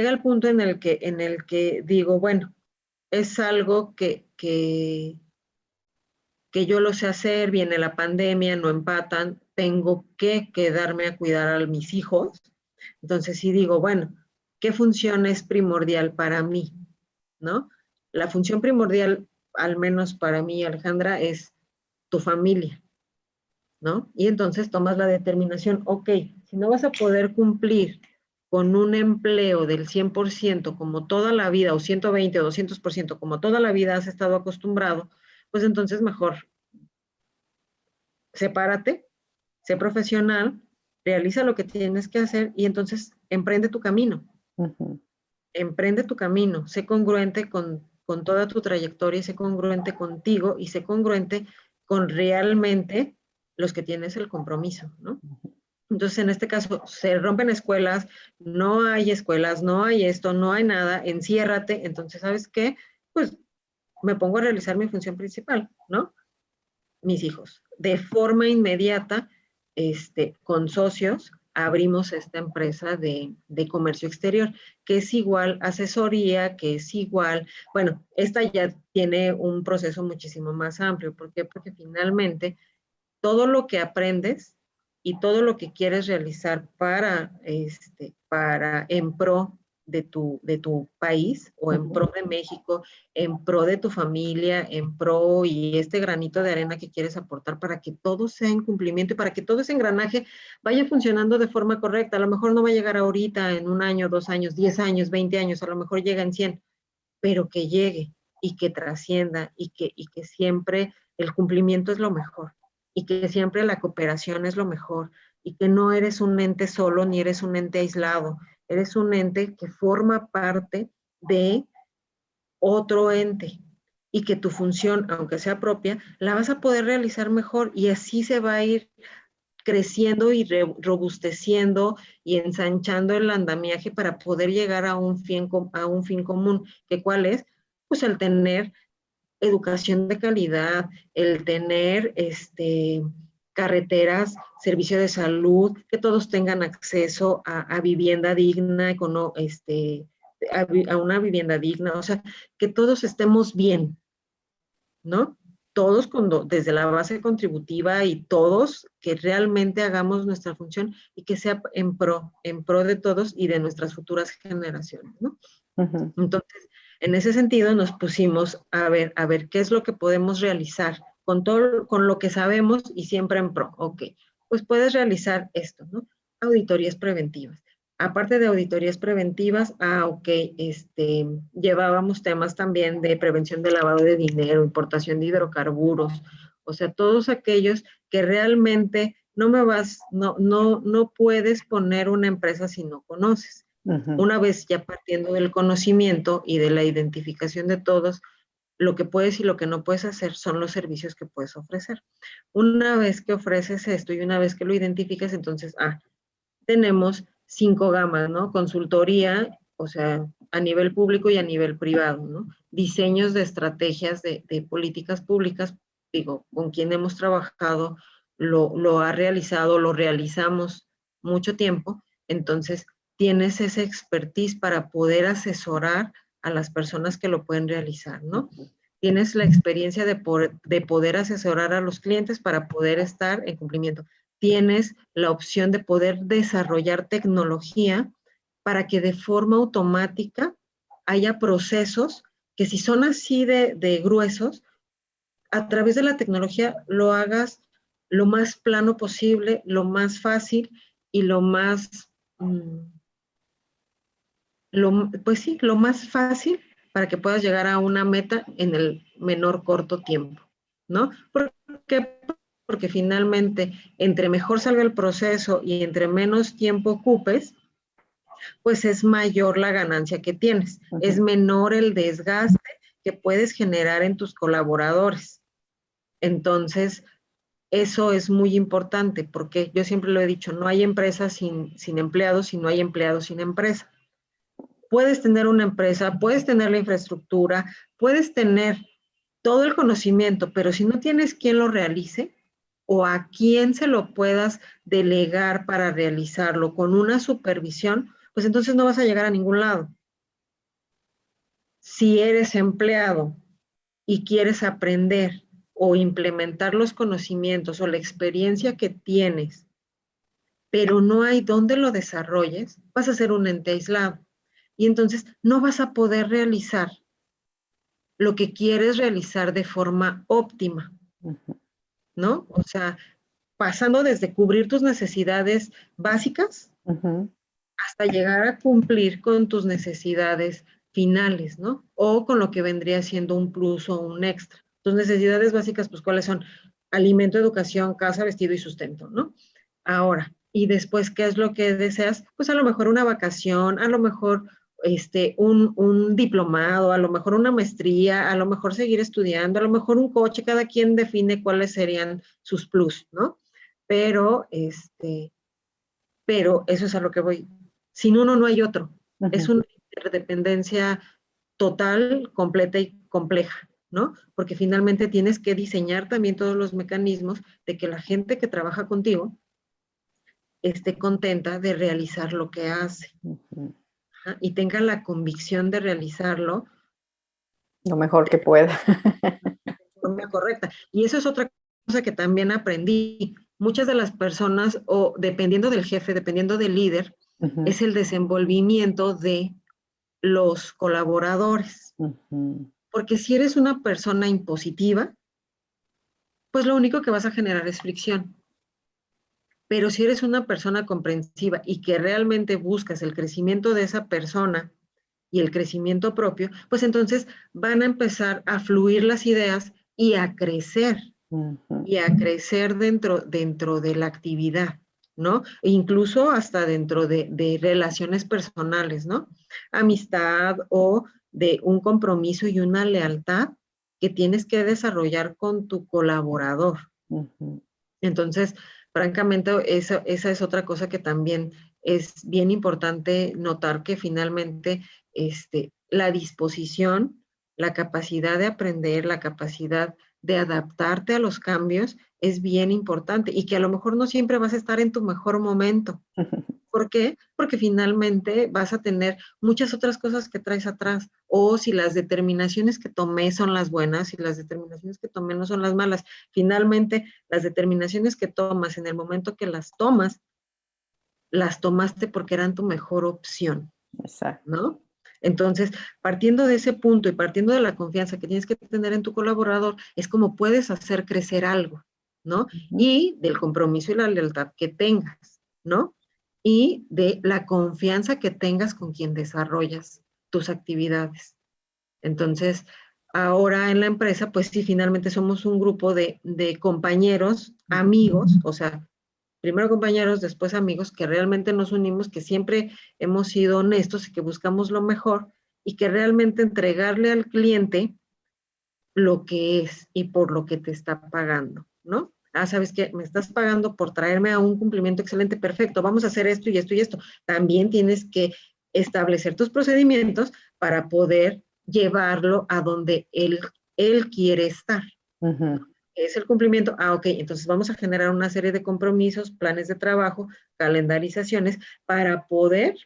el punto en el que digo, bueno, es algo que yo lo sé hacer, viene la pandemia, no empatan, tengo que quedarme a cuidar a mis hijos. Entonces sí digo, bueno, ¿qué función es primordial para mí? ¿No? La función primordial, al menos para mí, Alejandra, es tu familia, ¿no? Y entonces tomas la determinación, ok, si no vas a poder cumplir con un empleo del 100% como toda la vida, o 120 o 200% como toda la vida has estado acostumbrado, pues entonces mejor sepárate, sé profesional, realiza lo que tienes que hacer y entonces emprende tu camino. Ujú. emprende tu camino, sé congruente con toda tu trayectoria, sé congruente contigo y sé congruente con realmente los que tienes el compromiso, ¿no? Entonces, en este caso, se rompen escuelas, no hay esto, no hay nada, enciérrate. Entonces, ¿sabes qué? Pues me pongo a realizar mi función principal, ¿no? Mis hijos. De forma inmediata, con socios, abrimos esta empresa de comercio exterior, que es igual asesoría, que es igual, bueno, esta ya tiene un proceso muchísimo más amplio. ¿Por qué? Porque finalmente todo lo que aprendes y todo lo que quieres realizar para en pro de tu país o en pro de México, en pro de tu familia, en pro y este granito de arena que quieres aportar para que todo sea en cumplimiento y para que todo ese engranaje vaya funcionando de forma correcta. A lo mejor no va a llegar ahorita en 1 año, 2 años, 10 años, 20 años, a lo mejor llega en 100, pero que llegue y que trascienda y que siempre el cumplimiento es lo mejor y que siempre la cooperación es lo mejor y que no eres un ente solo ni eres un ente aislado, eres un ente que forma parte de otro ente y que tu función, aunque sea propia, la vas a poder realizar mejor y así se va a ir creciendo y robusteciendo y ensanchando el andamiaje para poder llegar a un fin común, que cuál es, pues el tener educación de calidad, el tener carreteras, servicio de salud, que todos tengan acceso a vivienda digna, a una vivienda digna, o sea, que todos estemos bien, ¿no? Todos desde la base contributiva y todos que realmente hagamos nuestra función y que sea en pro de todos y de nuestras futuras generaciones, ¿no? Ujú. Entonces, en ese sentido nos pusimos a ver qué es lo que podemos realizar con todo, con lo que sabemos y siempre en pro. Ok, pues puedes realizar esto, ¿no? Auditorías preventivas. Aparte de auditorías preventivas, ok, llevábamos temas también de prevención de lavado de dinero, importación de hidrocarburos, o sea, todos aquellos que realmente no puedes poner una empresa si no conoces. Ujú. Una vez ya partiendo del conocimiento y de la identificación de todos, lo que puedes y lo que no puedes hacer son los servicios que puedes ofrecer. Una vez que ofreces esto y una vez que lo identificas, entonces, tenemos 5 gamas, ¿no? Consultoría, o sea, a nivel público y a nivel privado, ¿no? Diseños de estrategias de políticas públicas, digo, con quien hemos trabajado, lo ha realizado, lo realizamos mucho tiempo, entonces tienes esa expertise para poder asesorar a las personas que lo pueden realizar, ¿no? Tienes la experiencia de poder asesorar a los clientes para poder estar en cumplimiento. Tienes la opción de poder desarrollar tecnología para que de forma automática haya procesos que si son así de gruesos, a través de la tecnología lo hagas lo más plano posible, lo más fácil y mm, pues sí, lo más fácil para que puedas llegar a una meta en el menor corto tiempo, ¿no? ¿Por qué? Porque finalmente, entre mejor salga el proceso y entre menos tiempo ocupes, pues es mayor la ganancia que tienes, es Ujú. menor el desgaste que puedes generar en tus colaboradores. Entonces, eso es muy importante porque yo siempre lo he dicho, no hay empresa sin empleados y no hay empleados sin empresa. Puedes tener una empresa, puedes tener la infraestructura, puedes tener todo el conocimiento, pero si no tienes quien lo realice o a quién se lo puedas delegar para realizarlo con una supervisión, pues entonces no vas a llegar a ningún lado. Si eres empleado y quieres aprender o implementar los conocimientos o la experiencia que tienes, pero no hay dónde lo desarrolles, vas a ser un ente aislado. Y entonces no vas a poder realizar lo que quieres realizar de forma óptima, Ujú. ¿no? O sea, pasando desde cubrir tus necesidades básicas Ujú. hasta llegar a cumplir con tus necesidades finales, ¿no? O con lo que vendría siendo un plus o un extra. Tus necesidades básicas, pues, ¿cuáles son? Alimento, educación, casa, vestido y sustento, ¿no? Ahora, y después, ¿qué es lo que deseas? Pues a lo mejor una vacación, a lo mejor un diplomado, a lo mejor una maestría, a lo mejor seguir estudiando, a lo mejor un coche, cada quien define cuáles serían sus plus, ¿no? Pero, pero eso es a lo que voy. Sin uno no hay otro. Es Ujú, una interdependencia total, completa y compleja, ¿no? Porque finalmente tienes que diseñar también todos los mecanismos de que la gente que trabaja contigo esté contenta de realizar lo que hace, ujú. ¿ja? Y tenga la convicción de realizarlo Lo mejor que pueda. de forma correcta. Y eso es otra cosa que también aprendí. Muchas de las personas, o dependiendo del jefe, dependiendo del líder, Ujú, es el desenvolvimiento de los colaboradores. ujú, Porque si eres una persona impositiva, pues lo único que vas a generar es fricción. Pero si eres una persona comprensiva y que realmente buscas el crecimiento de esa persona y el crecimiento propio, pues entonces van a empezar a fluir las ideas ujú. y a crecer dentro de la actividad, ¿no? E incluso hasta dentro de relaciones personales, ¿no? Amistad o de un compromiso y una lealtad que tienes que desarrollar con tu colaborador. Ujú, Entonces, francamente, esa es otra cosa que también es bien importante notar que finalmente la disposición, la capacidad de aprender, la capacidad de adaptarte a los cambios es bien importante y que a lo mejor no siempre vas a estar en tu mejor momento. ¿Por qué? Porque finalmente vas a tener muchas otras cosas que traes atrás. O si las determinaciones que tomé son las buenas y las determinaciones que tomé no son las malas. Finalmente, las determinaciones que tomas en el momento que las tomaste porque eran tu mejor opción, Exacto. ¿no? Entonces, partiendo de ese punto y partiendo de la confianza que tienes que tener en tu colaborador, es como puedes hacer crecer algo, ¿no? Ujú, Y del compromiso y la lealtad que tengas, ¿no? Y de la confianza que tengas con quien desarrollas tus actividades. Entonces, ahora en la empresa, pues sí, finalmente somos un grupo de compañeros, ujú. amigos, o sea, primero compañeros, después amigos, que realmente nos unimos, que siempre hemos sido honestos y que buscamos lo mejor y que realmente entregarle al cliente lo que es y por lo que te está pagando, ¿no? Ah, ¿sabes qué? Me estás pagando por traerme a un cumplimiento excelente, perfecto, vamos a hacer esto y esto y esto. También tienes que establecer tus procedimientos para poder llevarlo a donde él quiere estar, ¿no? Ujú. Es el cumplimiento. Ah, ok, entonces vamos a generar una serie de compromisos, planes de trabajo, calendarizaciones para poder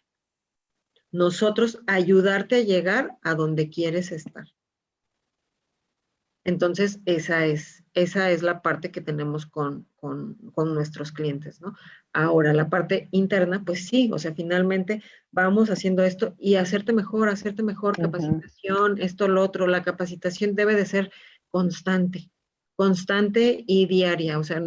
nosotros ayudarte a llegar a donde quieres estar. Entonces, esa es la parte que tenemos con nuestros clientes, ¿no? Ahora, la parte interna, pues sí, o sea, finalmente vamos haciendo esto y hacerte mejor, Ujú. capacitación, esto, lo otro. La capacitación debe de ser constante, constante y diaria. O sea,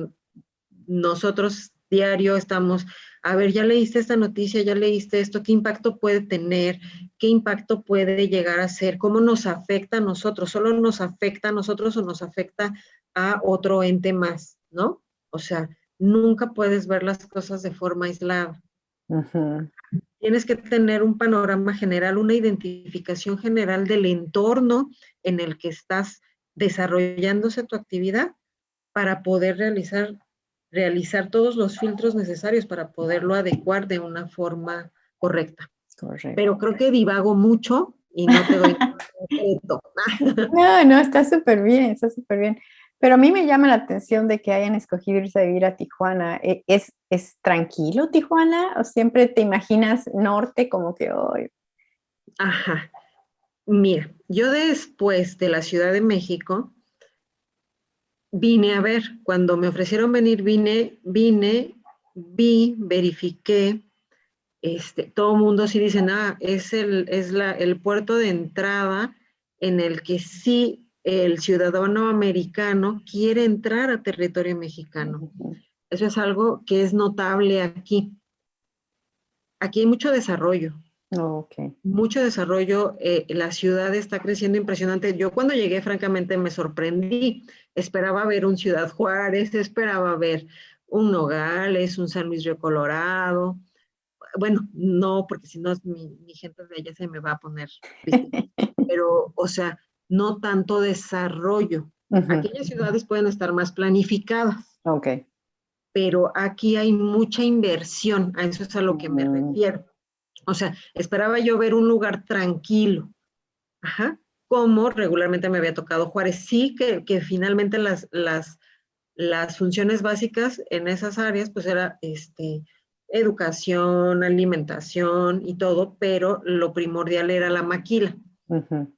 nosotros diario estamos, a ver, ya leíste esta noticia, ya leíste esto, ¿qué impacto puede tener? ¿Qué impacto puede llegar a ser? ¿Cómo nos afecta a nosotros? ¿Solo nos afecta a nosotros o nos afecta a otro ente más? ¿No? O sea, nunca puedes ver las cosas de forma aislada. Ujú. Tienes que tener un panorama general, una identificación general del entorno en el que estás desarrollándose tu actividad para poder realizar todos los filtros necesarios para poderlo adecuar de una forma correcta. Correcto. Pero creo que divago mucho y no te doy concreto. No, no, está súper bien, está súper bien. Pero a mí me llama la atención de que hayan escogido irse a vivir a Tijuana. ¿Es tranquilo Tijuana? ¿O siempre te imaginas norte como que hoy? Ajá. Mira, yo después de la Ciudad de México vine a ver, cuando me ofrecieron venir, vi, verifiqué, todo el mundo sí dice, ah, el puerto de entrada en el que sí el ciudadano americano quiere entrar a territorio mexicano. Ujú. Eso es algo que es notable aquí. Aquí hay Ok. mucho desarrollo, la ciudad está creciendo impresionante. Yo cuando llegué, francamente, me sorprendí. Esperaba ver un Ciudad Juárez, esperaba ver un Nogales, un San Luis Río Colorado, bueno, no, porque si no mi gente de allá se me va a poner triste, pero, o sea, no tanto desarrollo. Ujú. Aquellas ciudades pueden estar más planificadas, Ok. pero aquí hay mucha inversión, a eso es a lo que me Mm, refiero. O sea, esperaba yo ver un lugar tranquilo, ajá, como regularmente me había tocado Juárez. Sí que finalmente las funciones básicas en esas áreas, pues era educación, alimentación y todo, pero lo primordial era la maquila. ujú.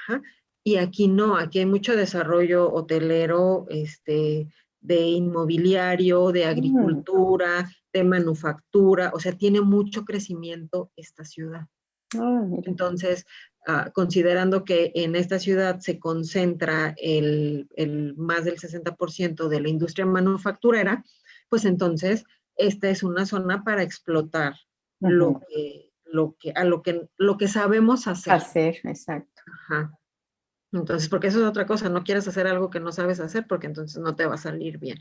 Ajá. Y aquí no, aquí hay mucho desarrollo hotelero, de inmobiliario, de Mm, agricultura, de manufactura, o sea, tiene mucho crecimiento esta ciudad. mira. Entonces, considerando que en esta ciudad se concentra el más del 60% de la industria manufacturera, pues entonces esta es una zona para explotar Ujú. lo que sabemos hacer. Hacer, exacto. Ajá. Entonces, porque eso es otra cosa, no quieres hacer algo que no sabes hacer porque entonces no te va a salir bien.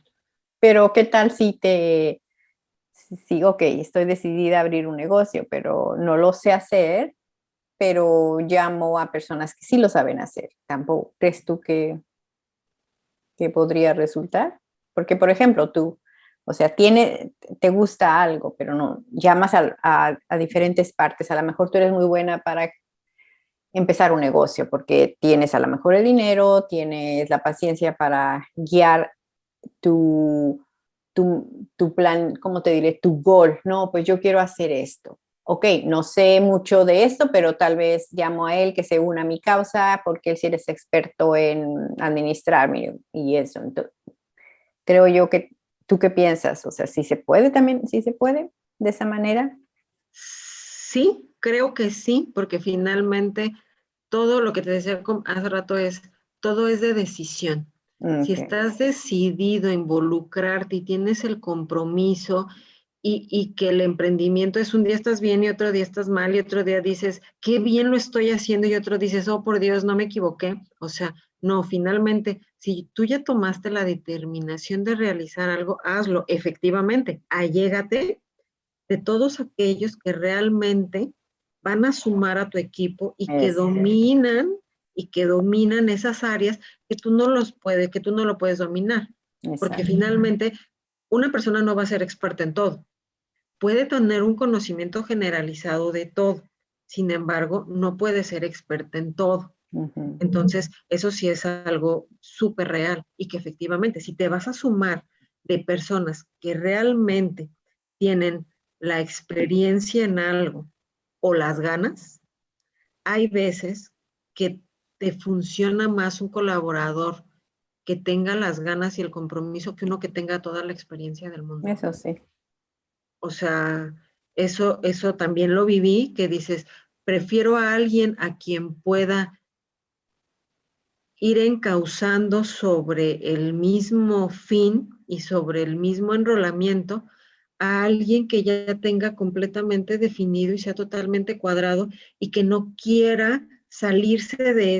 Pero ¿qué tal si ok, estoy decidida a abrir un negocio, pero no lo sé hacer, pero llamo a personas que sí lo saben hacer? ¿Tampoco crees tú que podría resultar? Porque, por ejemplo, tú, o sea, te gusta algo, pero no, llamas a diferentes partes. A lo mejor tú eres muy buena para empezar un negocio porque tienes a lo mejor el dinero, tienes la paciencia para guiar tu plan, ¿cómo te diré? Tu goal, no, pues yo quiero hacer esto. Ok, no sé mucho de esto, pero tal vez llamo a él que se una a mi causa porque él sí es experto en administrarme y eso. Entonces, creo yo que, ¿tú qué piensas? O sea, si se puede también, si se puede de esa manera. Sí, creo que sí, porque finalmente todo lo que te decía hace rato todo es de decisión. Si Ok, estás decidido a involucrarte y tienes el compromiso y que el emprendimiento es un día estás bien y otro día estás mal y otro día dices, qué bien lo estoy haciendo y otro dices, oh por Dios, no me equivoqué. O sea, no, finalmente, si tú ya tomaste la determinación de realizar algo, hazlo efectivamente, allégate de todos aquellos que realmente van a sumar a tu equipo es, y que dominan esas áreas que tú no lo puedes dominar. Porque exacto. finalmente una persona no va a ser experta en todo. Puede tener un conocimiento generalizado de todo. Sin embargo, no puede ser experta en todo. Ujú. Entonces, eso sí es algo súper real y que efectivamente, si te vas a sumar de personas que realmente tienen la experiencia en algo o las ganas, hay veces que te funciona más un colaborador que tenga las ganas y el compromiso que uno que tenga toda la experiencia del mundo. Eso sí. O sea, eso también lo viví, que dices, prefiero a alguien a quien pueda ir encauzando sobre el mismo fin y sobre el mismo enrolamiento a alguien que ya tenga completamente definido y sea totalmente cuadrado y que no quiera salirse de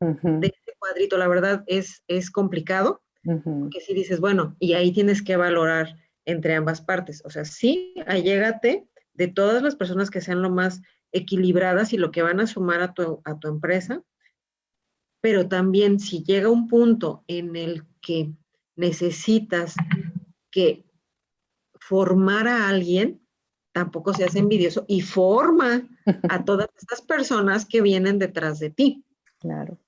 Ujú, ese cuadrito. La verdad es complicado, ujú. porque si dices, bueno, y ahí tienes que valorar entre ambas partes. O sea, sí, allégate de todas las personas que sean lo más equilibradas y lo que van a sumar a tu empresa, pero también si llega un punto en el que necesitas que formar a alguien, tampoco seas envidioso y forma a todas estas personas que vienen detrás de ti. Claro.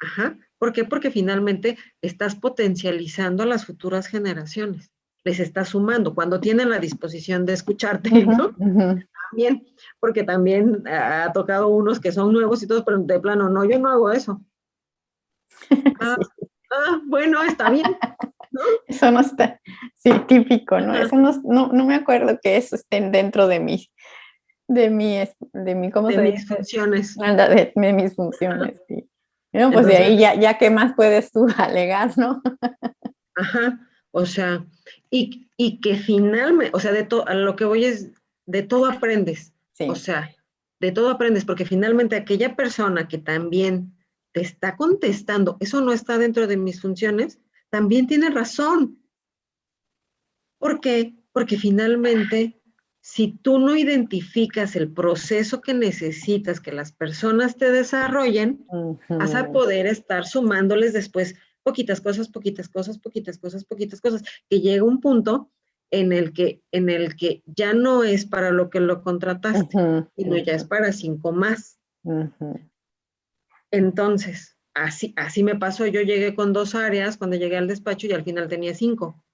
Ajá. ¿Por qué? Porque finalmente estás potencializando a las futuras generaciones. Les estás sumando cuando tienen la disposición de escucharte, Ujú, ¿no? ujú. También, porque también ha tocado unos que son nuevos y todos, pero de plano, no, yo no hago eso. Ah, Sí, bueno, está bien, ¿no? eso no está, sí, típico, ¿no? Ajá. Eso no me acuerdo que eso esté dentro de mi, ¿cómo De se mis dice? funciones. Anda, de mis funciones, sí. No, pues de Entonces, ahí ya qué más puedes tú alegar, ¿no? ajá, o sea, y que finalmente, o sea, a lo que voy es, de todo aprendes, o Sí, sea, de todo aprendes, porque finalmente aquella persona que también te está contestando, eso no está dentro de mis funciones, también tiene razón. ¿Por qué? Porque finalmente Si tú no identificas el proceso que necesitas que las personas te desarrollen, vas a poder estar sumándoles después poquitas cosas, poquitas cosas, poquitas cosas, poquitas cosas, que llega un punto en el que ya no es para lo que lo contrataste, sino ya es para 5 más. Entonces, así me pasó. Yo llegué con 2 áreas cuando llegué al despacho y al final tenía 5.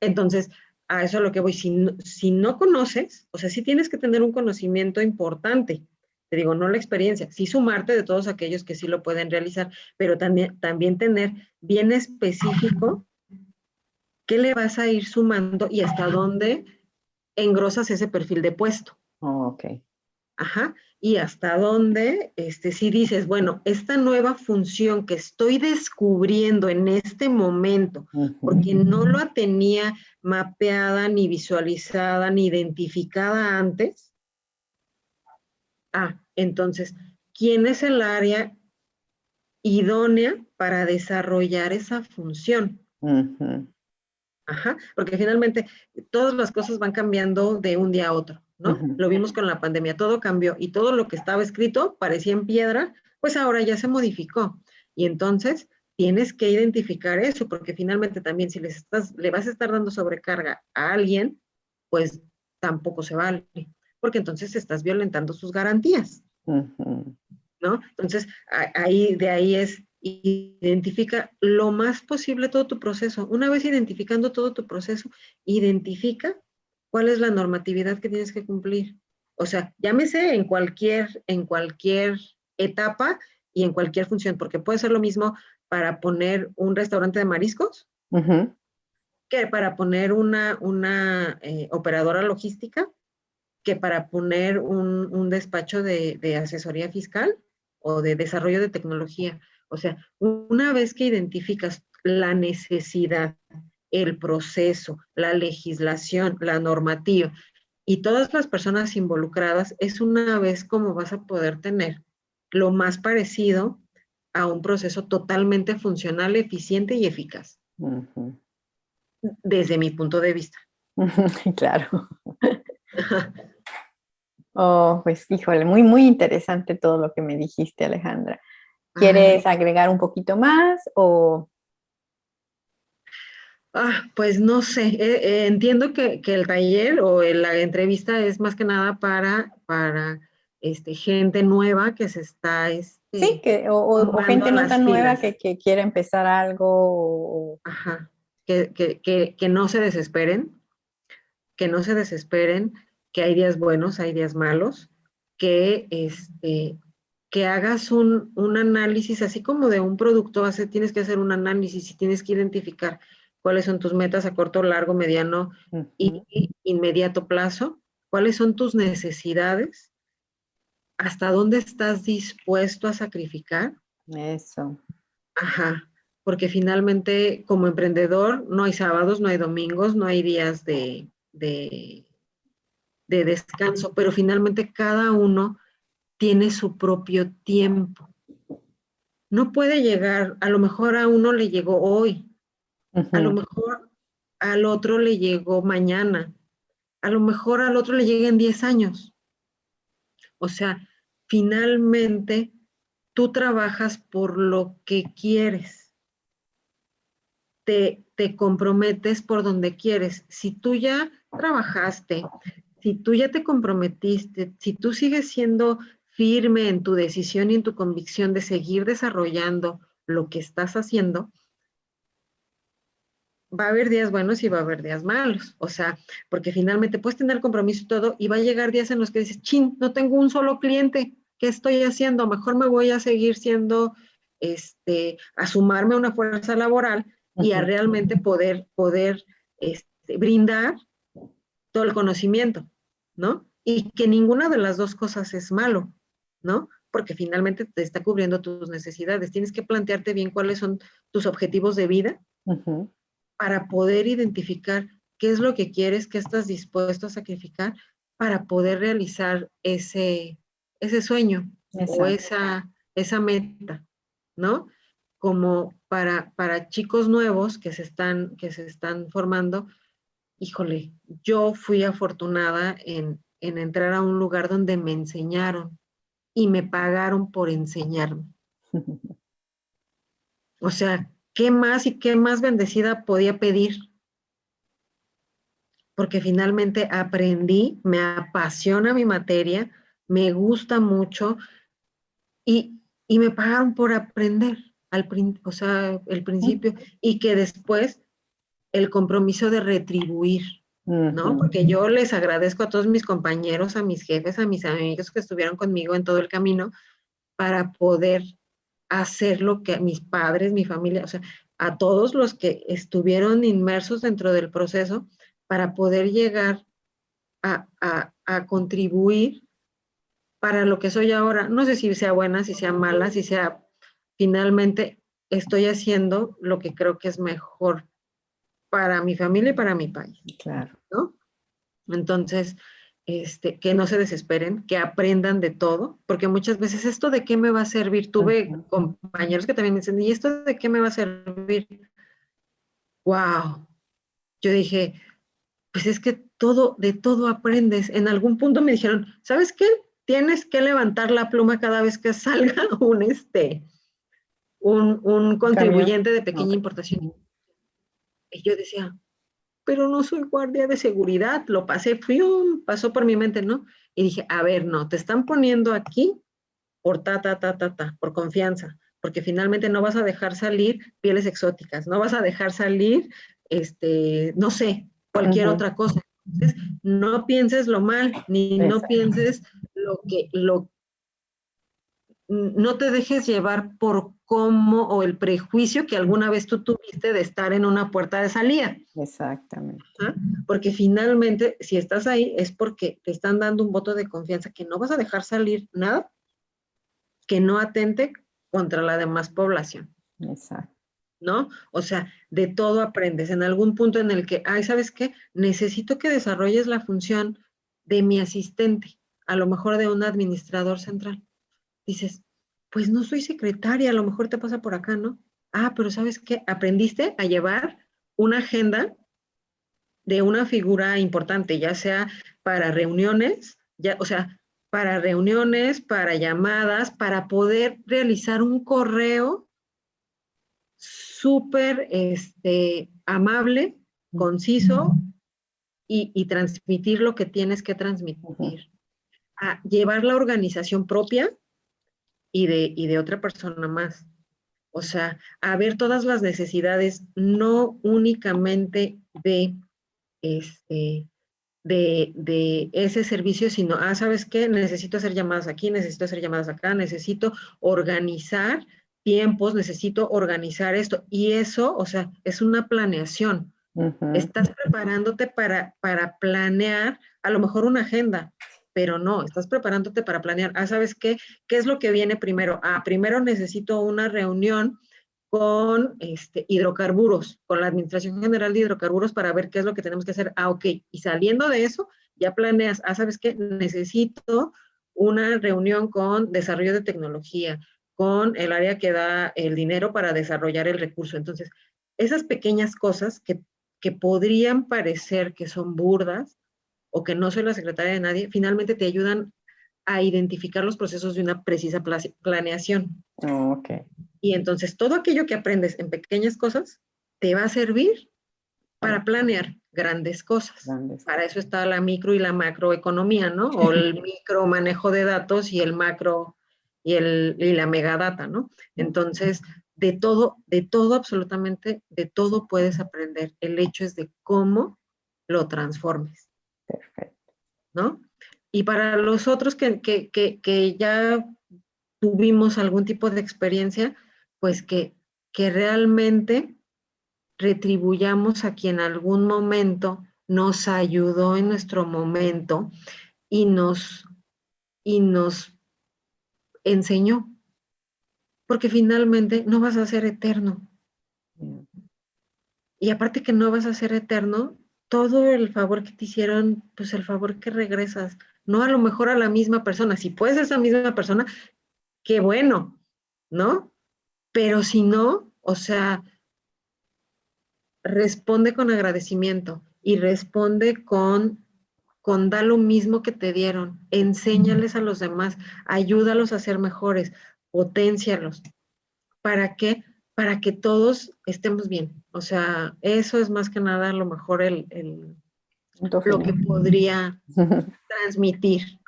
Entonces, a eso es a lo que voy. Si no conoces, o sea, sí tienes que tener un conocimiento importante. Te digo, no la experiencia, sí sumarte de todos aquellos que sí lo pueden realizar, pero también tener bien específico qué le vas a ir sumando y hasta dónde engrosas ese perfil de puesto. Ok. Ajá, y hasta dónde, si dices, bueno, esta nueva función que estoy descubriendo en este momento, porque no la tenía mapeada, ni visualizada, ni identificada antes, entonces, ¿quién es el área idónea para desarrollar esa función? Ajá, porque finalmente todas las cosas van cambiando de un día a otro, ¿no? Lo vimos con la pandemia, todo cambió y todo lo que estaba escrito parecía en piedra, pues ahora ya se modificó. Y entonces tienes que identificar eso, porque finalmente también si le vas a estar dando sobrecarga a alguien, pues tampoco se vale, porque entonces estás violentando sus garantías, ¿no? Entonces, de ahí es, identifica lo más posible todo tu proceso. Una vez identificando todo tu proceso, identifica cuál es la normatividad que tienes que cumplir. O sea, llámese en cualquier etapa y en cualquier función, porque puede ser lo mismo para poner un restaurante de mariscos que para poner una operadora logística, que para poner un despacho de asesoría fiscal o de desarrollo de tecnología. O sea, una vez que identificas la necesidad, el proceso, la legislación, la normativa y todas las personas involucradas, es una vez como vas a poder tener lo más parecido a un proceso totalmente funcional, eficiente y eficaz, desde mi punto de vista. Claro. Oh, pues híjole, muy, muy interesante todo lo que me dijiste, Alejandra. ¿Quieres agregar un poquito más o...? Pues no sé, entiendo que el taller o la entrevista es más que nada para gente nueva que se está Sí, o tomando gente no las tan nueva pilas. que quiera empezar algo. Ajá, que no se desesperen, que no se desesperen, que hay días buenos, hay días malos, que, que hagas un análisis, así como de un producto, tienes que hacer un análisis y tienes que identificar cuáles son tus metas a corto, largo, mediano y inmediato plazo, cuáles son tus necesidades, hasta dónde estás dispuesto a sacrificar. Eso. Ajá, porque finalmente como emprendedor no hay sábados, no hay domingos, no hay días de descanso, pero finalmente cada uno tiene su propio tiempo. No puede llegar, a lo mejor a uno le llegó hoy, a lo mejor al otro le llegó mañana, a lo mejor al otro le llega en 10 años. O sea, finalmente tú trabajas por lo que quieres, te comprometes por donde quieres. Si tú ya trabajaste, si tú ya te comprometiste, si tú sigues siendo firme en tu decisión y en tu convicción de seguir desarrollando lo que estás haciendo, va a haber días buenos y va a haber días malos. O sea, porque finalmente puedes tener compromiso y todo, y va a llegar días en los que dices, chin, no tengo un solo cliente, ¿qué estoy haciendo? Mejor me voy a seguir siendo, a sumarme a una fuerza laboral y a realmente poder brindar todo el conocimiento, ¿no? Y que ninguna de las dos cosas es malo, ¿no? Porque finalmente te está cubriendo tus necesidades. Tienes que plantearte bien cuáles son tus objetivos de vida para poder identificar qué es lo que quieres, qué estás dispuesto a sacrificar para poder realizar ese sueño o esa meta, ¿no? Como para chicos nuevos que se están formando, híjole, yo fui afortunada en entrar a un lugar donde me enseñaron y me pagaron por enseñarme. O sea, ¿qué más y qué más bendecida podía pedir? Porque finalmente aprendí, me apasiona mi materia, me gusta mucho y me pagaron por aprender, o sea, el principio, y que después el compromiso de retribuir, ¿no? Porque yo les agradezco a todos mis compañeros, a mis jefes, a mis amigos que estuvieron conmigo en todo el camino para poder hacer lo que mis padres, mi familia, o sea, a todos los que estuvieron inmersos dentro del proceso para poder llegar a contribuir para lo que soy ahora. No sé si sea buena, si sea mala, si sea finalmente estoy haciendo lo que creo que es mejor para mi familia y para mi país. Claro. ¿No? Entonces, que no se desesperen, que aprendan de todo, porque muchas veces esto de qué me va a servir, tuve compañeros que también me dicen, ¿y esto de qué me va a servir? Wow, yo dije, pues es que todo, de todo aprendes. En algún punto me dijeron, ¿sabes qué? Tienes que levantar la pluma cada vez que salga un Cambio. contribuyente de pequeña Okay. importación. Y yo decía, pero no soy guardia de seguridad, lo pasé, pasó por mi mente, ¿no? Y dije, a ver, no, te están poniendo aquí por por confianza, porque finalmente no vas a dejar salir pieles exóticas, no vas a dejar salir, no sé, cualquier otra cosa. Entonces, no pienses lo mal, ni no Exacto. pienses no te dejes llevar por cómo o el prejuicio que alguna vez tú tuviste de estar en una puerta de salida. Exactamente. ¿Ah? Porque finalmente, si estás ahí, es porque te están dando un voto de confianza que no vas a dejar salir nada que no atente contra la demás población, Exacto. ¿no? O sea, de todo aprendes. En algún punto en el que, ay, ¿sabes qué? Necesito que desarrolles la función de mi asistente, a lo mejor de un administrador central. Dices, pues no soy secretaria, a lo mejor te pasa por acá, ¿no? Ah, pero ¿sabes qué? Aprendiste a llevar una agenda de una figura importante, ya sea para reuniones, ya, o sea, para reuniones, para llamadas, para poder realizar un correo súper amable, conciso y transmitir lo que tienes que transmitir. A llevar la organización propia y de otra persona más. O sea, a ver todas las necesidades, no únicamente este, de ese servicio, sino, ¿sabes qué? Necesito hacer llamadas aquí, necesito hacer llamadas acá, necesito organizar tiempos, necesito organizar esto. Y eso, o sea, es una planeación. Estás preparándote para planear a lo mejor una agenda, pero no, estás preparándote para planear. ¿Sabes qué? ¿Qué es lo que viene primero? Primero necesito una reunión con hidrocarburos, con la Administración General de Hidrocarburos para ver qué es lo que tenemos que hacer. Ok, y saliendo de eso, ya planeas, ¿sabes qué? Necesito una reunión con desarrollo de tecnología, con el área que da el dinero para desarrollar el recurso. Entonces, esas pequeñas cosas que podrían parecer que son burdas o que no soy la secretaria de nadie, finalmente te ayudan a identificar los procesos de una precisa planeación. Ok. Y entonces todo aquello que aprendes en pequeñas cosas te va a servir para planear grandes cosas. Grandes. Para eso está la micro y la macroeconomía, ¿no? O el micro manejo de datos y el macro y la megadata, ¿no? Entonces, de todo, absolutamente, de todo puedes aprender. El hecho es de cómo lo transformes, Perfecto. ¿no? Y para los otros que ya tuvimos algún tipo de experiencia, pues que realmente retribuyamos a quien en algún momento nos ayudó en nuestro momento y nos enseñó, porque finalmente no vas a ser eterno. Y aparte que no vas a ser eterno, todo el favor que te hicieron, pues el favor que regresas, no a lo mejor a la misma persona, si puedes esa misma persona, qué bueno, ¿no? Pero si no, o sea, responde con agradecimiento y responde con da lo mismo que te dieron, enséñales a los demás, ayúdalos a ser mejores, potencialos. ¿Para qué? Para que todos estemos bien. O sea, eso es más que nada a lo mejor Punto lo que final. podría transmitir, ¿no?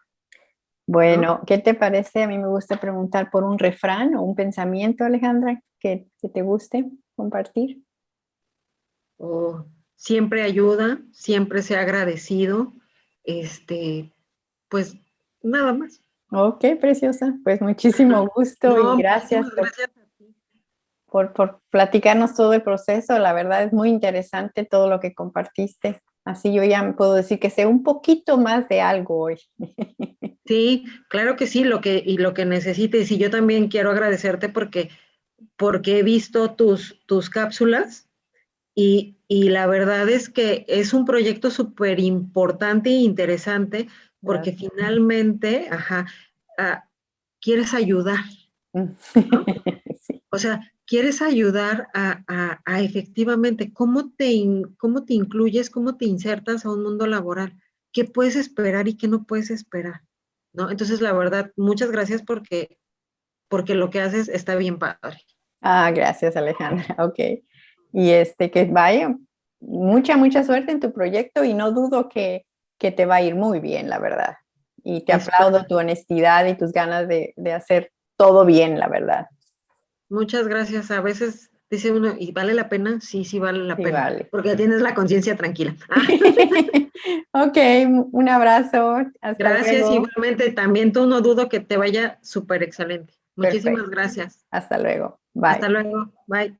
Bueno, ¿qué te parece? A mí me gusta preguntar por un refrán o un pensamiento, Alejandra, que te guste compartir. O siempre ayuda, siempre sea agradecido, pues nada más. Ok, preciosa. Pues muchísimo gusto y No, gracias muchísimas gracias a ti. por platicarnos todo el proceso. La verdad es muy interesante todo lo que compartiste. Así yo ya me puedo decir que sé un poquito más de algo hoy. Sí, claro que sí, lo que necesites. Y yo también quiero agradecerte porque he visto tus cápsulas y la verdad es que es un proyecto súper importante e interesante porque Gracias. finalmente, ah, quieres ayudar, ¿no? Sí, O sea, quieres ayudar a efectivamente cómo te incluyes, cómo te insertas a un mundo laboral, qué puedes esperar y qué no puedes esperar, ¿no? Entonces, la verdad, muchas gracias porque lo que haces está bien padre. ah, gracias, Alejandra. Ok. Y que vaya, mucha suerte en tu proyecto y no dudo que te va a ir muy bien, la verdad. Y te Espero. aplaudo tu honestidad y tus ganas de hacer todo bien, la verdad. Muchas gracias. A veces dice uno, ¿y vale la pena? Sí, sí vale la Sí, pena, vale. porque tienes la conciencia tranquila. Ok, un abrazo. Hasta Gracias, luego. igualmente. También tú no dudo que te vaya súper excelente. Muchísimas Perfecto. gracias. Hasta luego. Bye. Hasta luego. Bye.